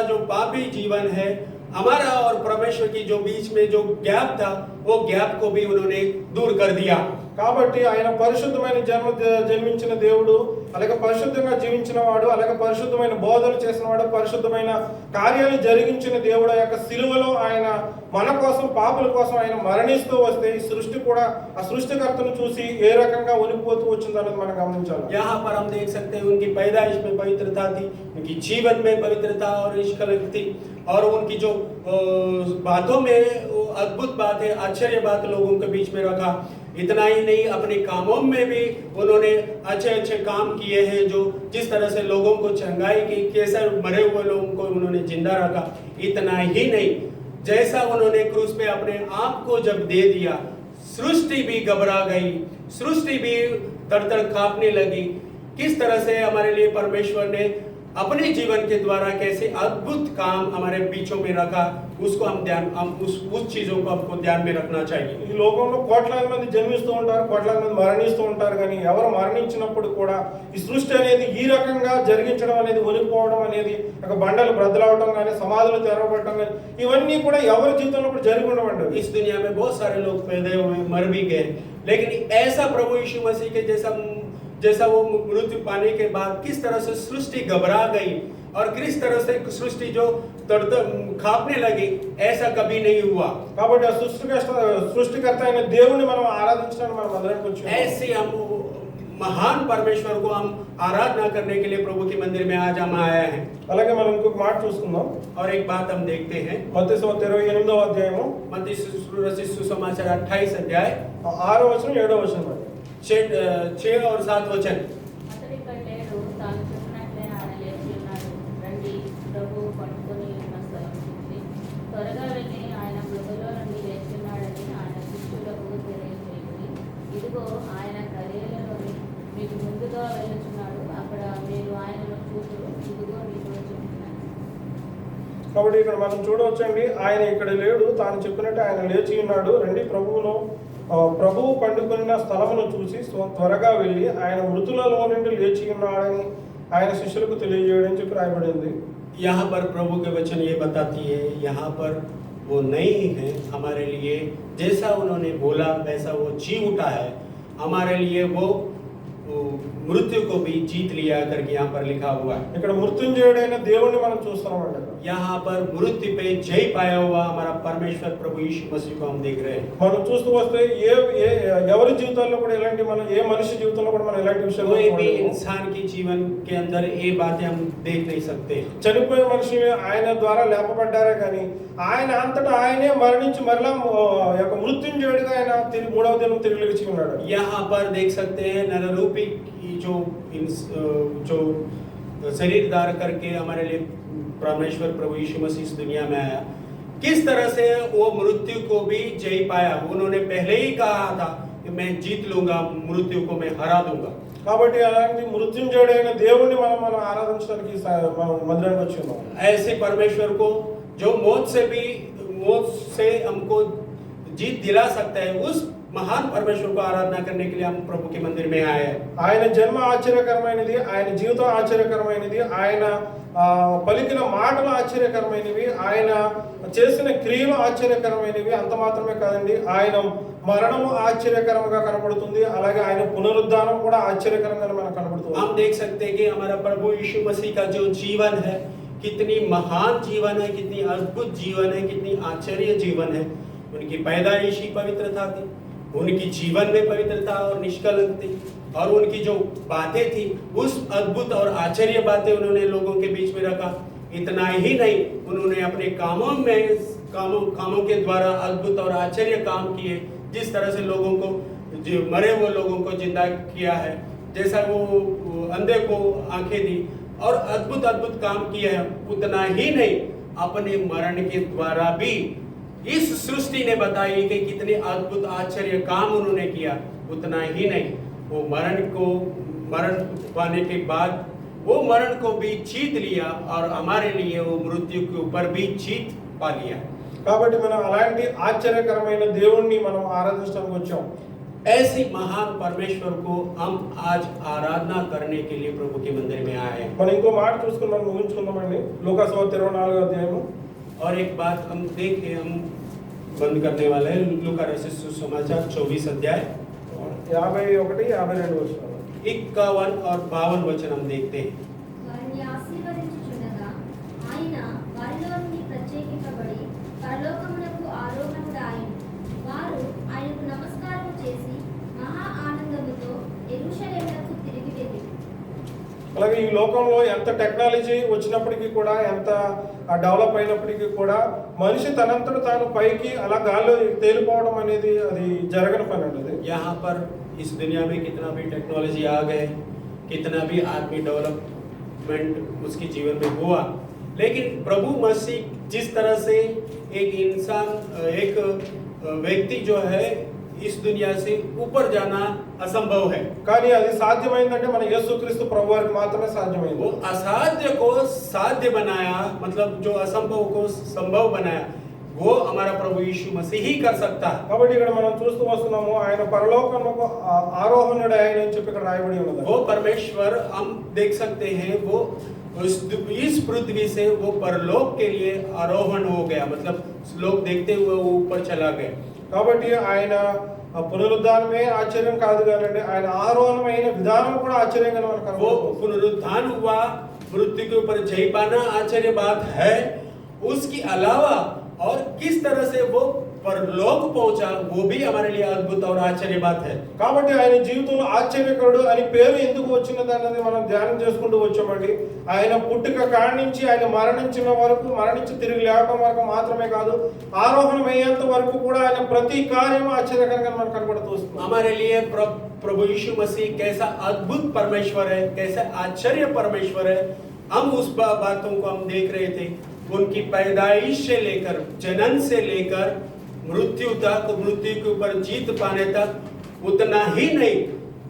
जो पापी जीवन है, हमारा और परमेश्वर की जो बीच में जो गैप था वो गैप को भी उन्होंने दूर कर दिया। కాబట్టి ఆయన పరిశుద్ధమైన జన్మించిన దేవుడు, అలాగే పరిశుద్ధంగా జీవించిన వాడు, అలాగే పరిశుద్ధమైన బోధలు చేసిన వాడు, పరిశుద్ధమైన కార్యాలు జరిగించిన దేవుడు యొక్క సిలువలో ఆయన మన కోసం పాపుల కోసం ఆయన మరణిస్తూ వస్తే ఈ సృష్టి కూడా ఆ సృష్టికర్తను చూసి ఏ రకంగా ఒలిపోతూ వచ్చిందన్నది మనం గమనించాలి. यहाँ पर हम देख सकते हैं उनकी पैदाइश में पवित्रता थी, उनकी जीवन में पवित्रता और निष्कलंक थी, और उनकी जो बातों में अद्भुत बात है, आश्चर्य बात लोगों के बीच में रखा। इतना ही नहीं, अपने कामों में भी उन्होंने अच्छे काम किए हैं, जो जिस तरह से लोगों को चंगाई की, कैसे मरे हुए लोगों को उन्होंने जिंदा रखा। इतना ही नहीं, जैसा उन्होंने क्रूस पे अपने आप को जब दे दिया, सृष्टि भी घबरा गई, सृष्टि भी तर कांपने लगी। किस तरह से हमारे लिए परमेश्वर ने अपने जीवन के द्वारा कैसे अद्भुत काम हमारे बीचों में रखा, उसको हम उस चीजों को हमको ध्यान में रखना चाहिए। ఈ లోకంలో కోట్లాది మంది జన్మిస్తూ ఉంటారు, కోట్లాది మంది మరణిస్తూ ఉంటారు, కానీ ఎవరు మరణించినప్పుడు కూడా ఈ సృష్టి అనేది ఈ రకంగా జరిగించడం అనేది, ఒలిపోవడం అనేది, ఒక బండలు బ్రద్దలవడం కానీ, సమాధులు తెరవబడటం కానీ, ఇవన్నీ కూడా ఎవరి జీవితంలో కూడా జరిగి ఉండవండి. इस दुनिया में बहुत सारे लोग पैदा हुए, मर भी गए, लेकिन ऐसा प्रभु यीशु मसीह के जैसा वो मृत्यु पाने के बाद किस तरह से सृष्टि घबरा गई और किस तरह से सृष्टि जो कांपने लगी, ऐसा कभी नहीं हुआ। కాబట్టి ఆ సృష్టికర్త అయిన దేవుని మనం ఆరాధించడానికి మనం అందరం వచ్చాము. ऐसे हम महान परमेश्वर को हम आराधना करने के लिए प्रभु के मंदिर में आज हम आए हैं। అలాగే మనం ఇంకొక మాట చూసుకుందాం. और एक बात हम देखते हैं, మత్తయి సువార్త 28వ అధ్యాయము मत्ती सुसमाचार 28 अध्याय 6వ వచనం 7వ వచనం. 6 और 7 वचन। అతడు ఇక్కడ లేడు, తాను చెప్పినట్లే ఆయన లేచి ఉన్నాడు. రండి, ప్రభువు పట్టుకొని ఉన్న స్థలం చూసి త్వరగా వెళ్ళి ఆయన మృతుల్లో నుండి లేచి ఉన్నాడని ఆయన శిష్యులకు తెలియజేయుడి. ఇదిగో ఆయన గలిలయలోని మీకు ముందుగా వెళ్ళుచున్నాడు, అక్కడ మీరు ఆయనను చూతురు. ఇదిగో మీకు చెప్తున్నాను. కాబట్టి ఇక్కడ మనం చూడవచ్చండి, ఆయన ఇక్కడ లేడు, తాను చెప్పినట్టు ఆయన లేచి ఉన్నాడు. రండి, ప్రభువు పండుకున్న స్థలమును చూసి త్వరగా వెళ్ళి ఆయన మృతులలో నుండి లేచి ఉన్నాడని ఆయన శిష్యులకు తెలియజేయడం చెప్పి రాయబడింది. यहाँ पर प्रभु के वचन ये बताती है, यहाँ पर वो नहीं है हमारे लिए, जैसा उन्होंने बोला वैसा वो जी उठा है हमारे लिए, वो मृत्यु को भी जीत लिया करके यहाँ पर लिखा हुआ है। ఇక్కడ మృత్యుంజయుడైన దేవుణ్ణి మనం చూస్తున్నామండి. यहाँ पर मृत्यु पे जय पाया हुआ हमारा परमेश्वर प्रभु यीशु मसीह को हम देख रहे हैं। మనం చూస్తూ వస్తే ఎవరి జీవితాల్లో కూడా ఇలాంటి మనం ఏ మనిషి జీవితంలో కూడా మనం ఇలాంటి విషయాలు कोई भी इंसान के जीवन के अंदर ये बातें हम देख नहीं सकते। చనిపోయిన మనిషి ఆయన ద్వారా లేపబడ్డారే కానీ ఆయన అంతటా ఆయనే మరణించి మరలా యొక్క మృత్యుంజయుడిగా ఆయన మూడవ దినం తిరిగి లేచి ఉన్నాడు. यहाँ पर देख सकते हैं नररूपी जो शरीर धारण करके हमारे लिए परमेश्वर प्रभु यीशु मसीह इस दुनिया में आया, किस तरह से वो मृत्यु को भी जय पाया। उन्होंने पहले ही कहा था कि मैं जीत लूंगा, मृत्यु को मैं हरा दूंगा। కాబట్టి అలాంటి మృత్యుంజయుడైన దేవుణ్ణి మనం ఆరాధించడానికి మనం మందిరానికి వచ్చి ఉన్నాం. ऐसे परमेश्वर को जो मौत से हमको जीत दिला सकता है, उस महान परमेश्वर को आराधना करने के लिए हम प्रभु के मंदिर में आए हैं। ఆయన జన్మ ఆశ్చర్యకరమైనది, ఆయన జీవితం ఆశ్చర్యకరమైనది, ఆయన పలికిన మాటలు ఆశ్చర్యకరమైనవి, ఆయన చేసిన క్రియలు ఆశ్చర్యకరమైనవి. అంత మాత్రమే కాదండి, ఆయన మరణము ఆశ్చర్యకరంగా కనబడుతుంది, అలాగే ఆయన పునరుద్ధానం కూడా ఆశ్చర్యకరంగా మనకు కనబడుతుంది. हम देख सकते हैं कि हमारा प्रभु यीशु मसीह का जो जीवन है, कितनी महान जीवन है, कितनी अद्भुत जीवन है, कितनी आश्चर्य जीवन है। उनकी पैदाइश ही पवित्रता थी, उनकी जीवन में पवित्रता और निष्कलंक थी, और उनकी जो बातें थी उस अद्भुत और आश्चर्य बातें उन्होंने लोगों के बीच में रखा। इतना ही नहीं, उन्होंने अपने कामों के द्वारा अद्भुत और आश्चर्य काम किए। जिस तरह से लोगों को, जो मरे हुए लोगों को जिंदा किया है, जैसा वो अंधे को आंखें दी और अद्भुत काम किए हैं। उतना ही नहीं, अपने मरण के द्वारा भी इस सृष्टि ने बताई कि कितने अद्भुत आश्चर्य काम उन्होंने किया। उतना ही नहीं, वो मरण पाने के बाद वो मरण को भी जीत लिया और हमारे लिए वो मृत्यु के ऊपर भी जीत पा लिया। కాబట్టి మనం అలాంటి ఆశ్చర్యకరమైన దేవుణ్ణి మనం ఆరాధించడానికి వచ్చాం. ऐसी महान परमेश्वर को हम आज आराधना करने के लिए प्रभु के मंदिर में आए हैं। మనం ఇంకో మాట చూసుకుని మనం ముగించుకుందామండి. లూకాసు వార్త 24వ అధ్యాయము. और एक बात हम देखें, हम बंद करने वाले हैं लूका रचित सुसमाचार 24 अध्याय 51, 52 వచనాలు. 51 और 52 वचन हम देखते हैं। వారిని ఆశీర్వదించుచుండగా ఆయన వారిలో నుండి ప్రత్యేకింపబడి పరలోకమునకు ఆరోహణుడాయెను. వారు ఆయనకు నమస్కారం చేసి మహా ఆనందముతో యెరూషలేమునకు తిరిగి వెళ్ళిరి. అలాగే ఈ లోకంలో ఎంత టెక్నాలజీ వచ్చినప్పటికీ కూడా, ఎంత డెవలప్ అయినప్పటికీ కూడా, మనిషి తనంతట తాను పైకి అలా గాల్లో తేలిపోవడం అనేది అది జరగని పని అండి. అది यहाँ पर इस दुनिया में कितना भी टेक्नोलॉजी आ गए, कितना भी आदमी डेवलपमेंट उसके जीवन में हुआ, लेकिन प्रभु मसीह जिस तरह से एक इंसान, एक व्यक्ति जो है इस दुनिया से ऊपर जाना असंभव है, కానీ అది సాధ్యమైందంటే మన యేసుక్రీస్తు ప్రభువారికి మాత్రమే సాధ్యమైంది. वो असाध्य को साध्य बनाया, मतलब जो असंभव को संभव बनाया, वो हमारा प्रभु यीशु मसीह ही कर सकता है। కాబట్టి ఇక్కడ మనం చూస్తూ వస్తున్నాము, ఆయన పరలోకమునకు ఆరోహణుడు ఆయన అని చెప్పి ఇక్కడ రాయబడి ఉన్నది. वो परमेश्वर हम देख सकते हैं, वो इस पृथ्वी से वो परलोक के लिए आरोहण हो गया, मतलब लोग देखते हुए वो ऊपर चला गया। కాబట్టి ఆయన పునరుద్ధానమే ఆశ్చర్యం కాదు కానండి, ఆయన ఆరోహణమైన విధానం కూడా ఆశ్చర్యంగా మనకు वो కనబడుతుంది. पुनरुत्थान हुआ, मृत्यु के ऊपर जय पाना आश्चर्य बात है। उसके अलावा और किस तरह से वो परलोक पहुंचा, वो भी हमारे लिए अद्भुत और आश्चर्य बात है। కాబట్టి ఆయన జీవితంలో ఆశ్చర్యకరుడు అని పేరు ఎందుకు వచ్చినది అన్నది మనం ధ్యానం చేసుకుంటూ వచ్చామండి. ఆయన పుట్టుక కాడి నుంచి ఆయన మరణించిన వరకు, మరణించి తిరిగి లేవడం వరకు మాత్రమే కాదు, ఆరోహణం అయ్యేంత వరకు కూడా ఆయన ప్రతి కార్యం ఆశ్చర్యకరంగా మనకు కనబడుతూ వస్తుంది. हमारे लिए प्रभु यीशु मसीह कैसा अद्भुत परमेश्वर है, कैसा आश्चर्य परमेश्वर है, हम उस बातों को हम देख रहे थे। उनकी पैदाइश से लेकर, जन्म से लेकर मृत्यु तक, मृत्यु के ऊपर जीत पाने तक, उतना ही नहीं,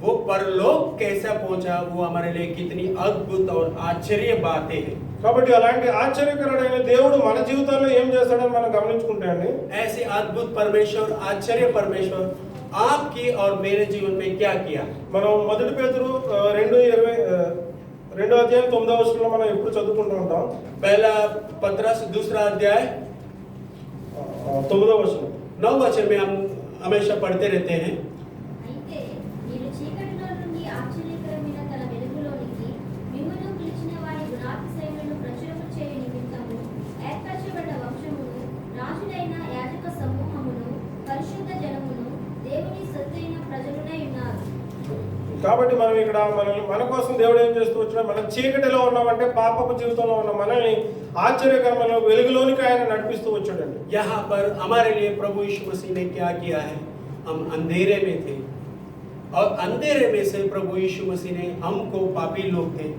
वो परलोक कैसा पहुंचा, वो हमारे लिए कितनी अद्भुत और आश्चर्य बातें हैं। కాబట్టి అలాంటి ఆశ్చర్యకరుడైన దేవుడు మన జీవితాల్లో ఏం చేస్తాడని మనం గమనించుకుంటే అండి, ऐसे अद्भुत परमेश्वर, आश्चर्य परमेश्वर आपकी और मेरे जीवन में क्या किया। మనం 1 పేతురు 2 అధ్యాయం 9వ వచనంలో మనం ఎప్పుడు చదువుకుంటూ ఉంటాం. पहला पत्रस 2 अध्याय 9వ వచనం. 9 वचन में हम हमेशा पढ़ते रहते हैं। అయితే మీరు చీకటిలో నుండి ఆశ్చర్యకరమైన తన వెలుగులోనికి మిమ్మును పిలిచిన వారి గుణాతిశయములను ప్రచురము చేయు నిమిత్తము ఏర్పరచబడ్డ వంశమును, రాజులైన యాజక సమూహమును, పరిశుద్ధ జనమును, దేవుని సొత్తైన ప్రజలునై ఉన్నారు. కాబట్టి మనం ఇక్కడ మన కోసం దేవుడు ఏం చేస్తూ వచ్చినా, మనం చీకటిలో ఉన్నామంటే పాపపు జీవితంలో ఉన్న మనల్ని ఆశ్చర్యకరమైన వెలుగులోనికి ఆయన నడిపిస్తూ వచ్చాడండి. यहाँ पर हमारे लिए प्रभु यीशु मसीह ने क्या किया है, हम अंधेरे में थे और अंधेरे में से प्रभु यीशु मसीह ने, हमको पापी लोग थे,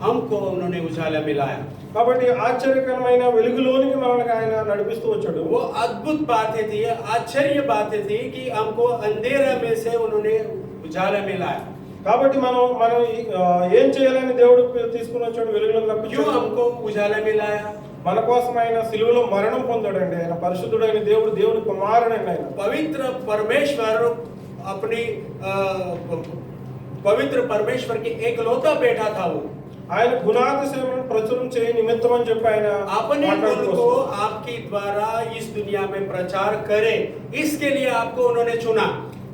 हमको उन्होंने उजाला में लाया। కాబట్టి ఆశ్చర్యకరమైన వెలుగులోనికి మనల్ని ఆయన నడిపిస్తూ వచ్చాడు. वो अद्भुत बातें थी, आश्चर्य बातें थी कि हमको अंधेरे में से उन्होंने उजाला में लाया। కాబట్టి మనం ఏం చేయాలని దేవుడు తీసుకుని వచ్చాడు, వెలుగులోకి क्यों రప్పించాడు. हमको उजाला में लाया? మన కోసం ఆయన సిలువలో మరణం పొందాడండి. ఆయన పరిశుద్ధుడైన దేవుడు, దేవుని కుమారుడండి ఆయన. पवित्र परमेश्वर अपनी पवित्र परमेश्वर की एकलौता बेटा था वो। ఆయన గుణాతిశయములను ప్రచురం చేయ నిమిత్తం అని చెప్పి ఆయన अपने गुण మాట్లాడుతూ को వస్తున్నాడు. आपके द्वारा इस दुनिया में प्रचार करे, इसके लिए आपको उन्होंने चुना।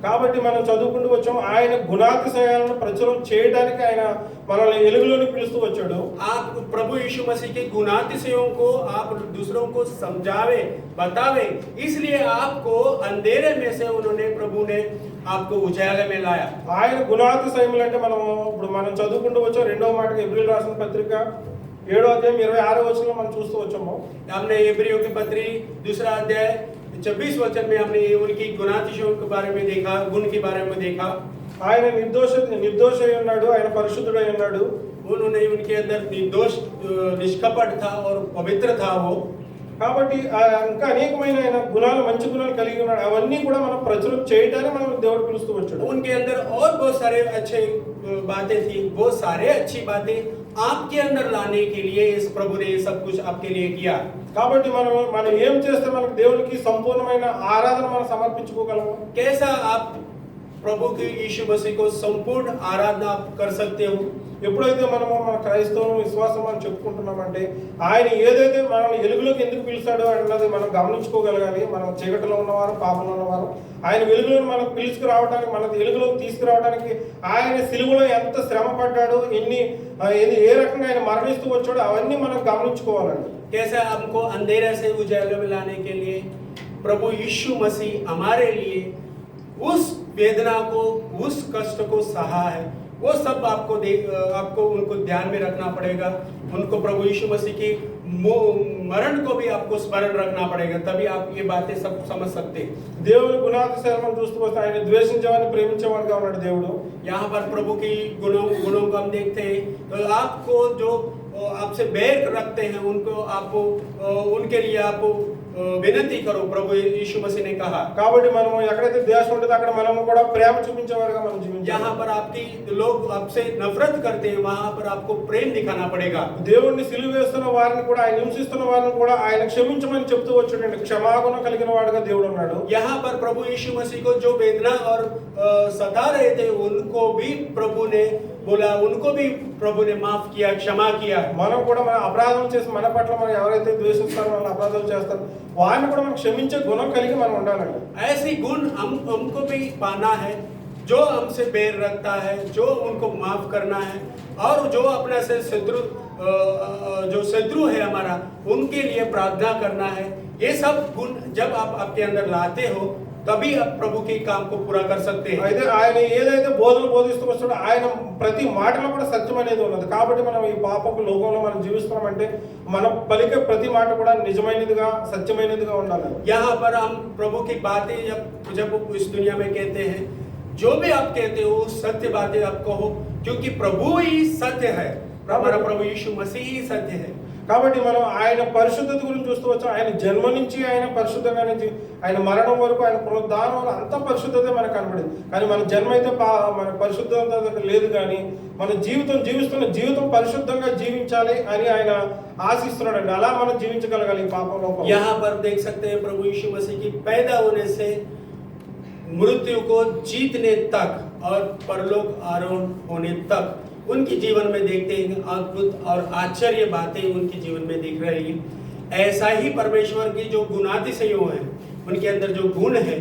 కాబట్టి మనం చదువుకుంటూ వచ్చాం, ఆయన గుణాతిశయాలను ప్రచురం చేయడానికి ఆయన మనల్ని వెలుగులోని పిలుస్తూ వచ్చాడు. आप प्रभु यीशु मसीह के गुणातिशयों को आप दूसरों को समझावे, बतावे, इसलिए आपको अंधेरे में से उन्होंने प्रभु ने आपको उजाले में लाया। ఆయన గుణాతిశయములు అంటే మనం చదువుకుంటూ వచ్చాం. రెండవ మాటకి ఎబ్రిల్ రాసిన పత్రిక 7వ అధ్యాయం 26వ వచనంలో మనం చూస్తూ వచ్చాము. हमने इब्रियों की पत्री 2 अध्याय 26 वचन में हमने उनकी गुणातिशयों के बारे में देखा, गुण के बारे में देखा। ఆయన నిర్దోష అయి ఉన్నాడు, ఆయన పరిశుద్ధుడై ఉన్నాడు. उन्होंने उनके अंदर निर्दोष निष्कपट था और पवित्र था वो। కాబట్టి ఇంకా అనేకమైన ఆయన గుణాలు, మంచి గుణాలు కలిగి ఉన్నాడు. అవన్నీ కూడా మనం ప్రచురం చేయడానికి మనం దేవుడు పిలుస్తూ వచ్చాడు. उनके अंदर और बहुत सारे अच्छे बातें थी, बहुत सारे अच्छी बातें आपके अंदर लाने के लिए इस प्रभु ने सब कुछ आपके लिए किया। కాబట్టి మనం ఏం చేస్తే మనకు దేవునికి సంపూర్ణమైన ఆరాధన మనం సమర్పించుకోగలము? कैसा आप प्रभु की यीशु मसीह को संपूर्ण आराधना आप कर सकते हो? ఎప్పుడైతే మనము మన క్రైస్తవం విశ్వాసం అని చెప్పుకుంటున్నామంటే ఆయన ఏదైతే మనల్ని వెలుగులోకి ఎందుకు పిలిచాడో అన్నది మనం గమనించుకోగలగాలి. మనం చీకటిలో ఉన్నవారు, పాపంలో ఉన్నవారు, ఆయన వెలుగులోకి మనకు పిలుచుకురావడానికి, మన వెలుగులోకి తీసుకురావడానికి ఆయన సిలువలో ఎంత శ్రమ పడ్డాడు, ఏ రకంగా ఆయన మరణిస్తూ వచ్చాడో అవన్నీ మనం గమనించుకోవాలండి. कैसे हमको अंधेरे से उजाले में लाने के लिए प्रभु यीशु मसीह हमारे लिए उस वेदना को, उस कष्ट को सहा है, वो सब आपको उनको ध्यान में रखना पड़ेगा। उनको प्रभु यीशु मसीह की मरण को भी आपको स्मरण रखना पड़ेगा, तभी आप ये बातें सब समझ सकते हैं। దేవుని గుణాతిశయాలను చూస్తూ వస్తే ఆయన ద్వేషించేవాడిని ప్రేమించేవాడిగా ఉన్నాడు దేవుడు. यहाँ पर प्रभु की गुणों को हम देखते हैं, तो आपको जो आपसे बैर रखते हैं उनको आप उनके लिए आप विनती करो, प्रभु यीशु मसीह ने कहा। కాబట్టి మనము ఎక్కడైతే ద్వేషం ఉంటుందో అక్కడ మనము కూడా ప్రేమ చూపించేవారుగా మనం జీవించాలి. जहाँ पर आपकी लोग आपसे नफरत करते हैं वहाँ पर आपको प्रेम दिखाना पड़ेगा। దేవుణ్ణి సిలువ వేస్తున్న వారిని కూడా, ఆయన హింసిస్తున్న వారిని కూడా ఆయన క్షమించమని చెప్తూ వచ్చాడండి. క్షమాగుణం కలిగిన వాడుగా దేవుడు ఉన్నాడు. यहाँ पर प्रभु यीशु मसीह को जो वेदना और सता रहे थे उनको भी प्रभु ने बोला, उनको भी प्रभु ने माफ किया, क्षमा किया। మనం కూడా మన అపరాధం చేసి మన పట్ల మనం ఎవరైతే ద్వేషిస్తారో, వాళ్ళు అపరాధాలు చేస్తారో వారిని కూడా మనం క్షమించే గుణం కలిగి మనం ఉండాలండి. ऐसी गुण हमको भी पाना है, जो हमसे बैर रखता है, जो उनको माफ करना है, और जो अपने से शत्रु है हमारा, उनके लिए प्रार्थना करना है। ये सब गुण जब आप आपके अंदर लाते हो तभी आप प्रभु के काम को पूरा कर सकते हैं। అయితే ఆయన ఏదైతే బోధనలు బోధిస్తూ వస్తాడో ఆయన ప్రతి మాటలో కూడా సత్యం అనేది ఉన్నది. కాబట్టి మనం ఈ పాపపు లోకంలో మనం జీవిస్తున్నామంటే మనం పలికే ప్రతి మాట కూడా నిజమైనదిగా, సత్యమైనదిగా ఉండాలి. यहाँ पर हम प्रभु की बातें जब इस दुनिया में कहते हैं, जो भी आप कहते हो सत्य बातें आप कहो, क्योंकि प्रभु ही सत्य है, हमारा प्रभु यीशु मसीह ही सत्य है। కాబట్టి మనం ఆయన పరిశుద్ధత గురించి చూస్తూ వచ్చాం. ఆయన జన్మ నుంచి ఆయన పరిశుద్ధంగా నుంచి ఆయన మరణం వరకు, ఆయన పునరుద్ధానం వరకు అంత పరిశుద్ధత మనకు కనబడింది. కానీ మన జన్మ అయితే మన పరిశుద్ధత లేదు. కానీ మన జీవిస్తున్న జీవితం పరిశుద్ధంగా జీవించాలి అని ఆయన ఆశిస్తున్నాడండి. అలా మనం జీవించగలగాలి ఈ పాపంలో. यहाँ पर देख सकते हैं प्रभु यीशु मसीह की पैदा होने से मृत्यु को जीतने तक और परलोक आरोहण होने तक उनके जीवन में देखते हैं अद्भुत और आश्चर्य बातें उनके जीवन में दिख रही है। ऐसा ही परमेश्वर की जो गुणातिशयों हैं, उनके अंदर जो गुण है,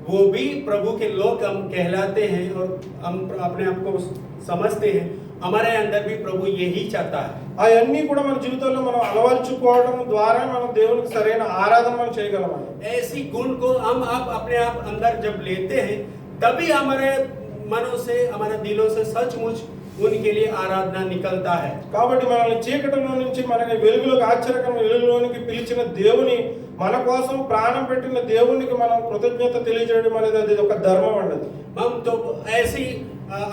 वो भी प्रभु के लोग हम कहलाते हैं और हम अपने आप को समझते हैं। हमारे अंदर भी प्रभु यही चाहता है। అవన్నీ కూడా మన జీవితంలో మనం అలవర్చుకోవడం ద్వారా మనం దేవునికి సరైన ఆరాధన మనం చేయగలమండి. ऐसी गुण को हम अपने आप अंदर जब लेते हैं तभी हमारे मनों से, हमारे दिलों से सचमुच उनके लिए आराधना निकलता है। కాబట్టి మనల్ని చీకటిలో నుంచి మనకి వెలుగులోకి, ఆశ్చర్యకరమైన వెలుగులోనికి పిలిచిన దేవుని, మన కోసం ప్రాణం పెట్టిన దేవునికి మనం కృతజ్ఞత తెలియజేయడం అనేది అది ఒక ధర్మం అండి. हम तो ऐसी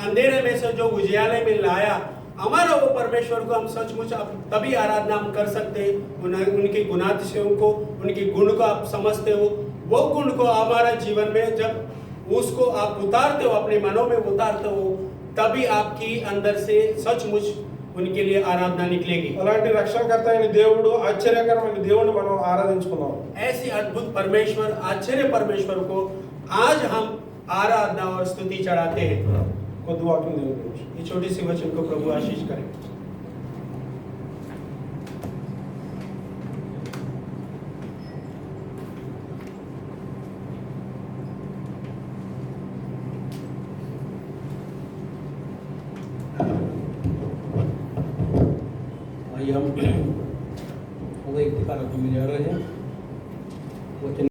अंधेरे में से जो उजियाले में लाया हमारा वो परमेश्वर को हम सचमुच तभी आराधना हम कर सकते हैं। उनके गुणातिशयों को, उनके गुण को आप समझते हो, वो गुण को हमारा जीवन में जब उसको आप उतारते हो, अपने मनों में उतारते हो, तभी आपकी अंदर से सचमुच उनके लिए आराधना निकलेगी। అలాంటి రక్షణకర్త అయిన దేవుడు, ఆశ్చర్యకరమైన దేవుడిని మనం ఆరాధించుకుందాం. ऐसे अद्भुत परमेश्वर, आश्चर्य परमेश्वर को आज हम आराधना और स्तुति चढ़ाते हैं। కొద్ది వాక్యం దేవుడి గురించి. ये छोटी सी वचन को प्रभु आशीष करें। आइए हम एक दिखा रहे हैं वचन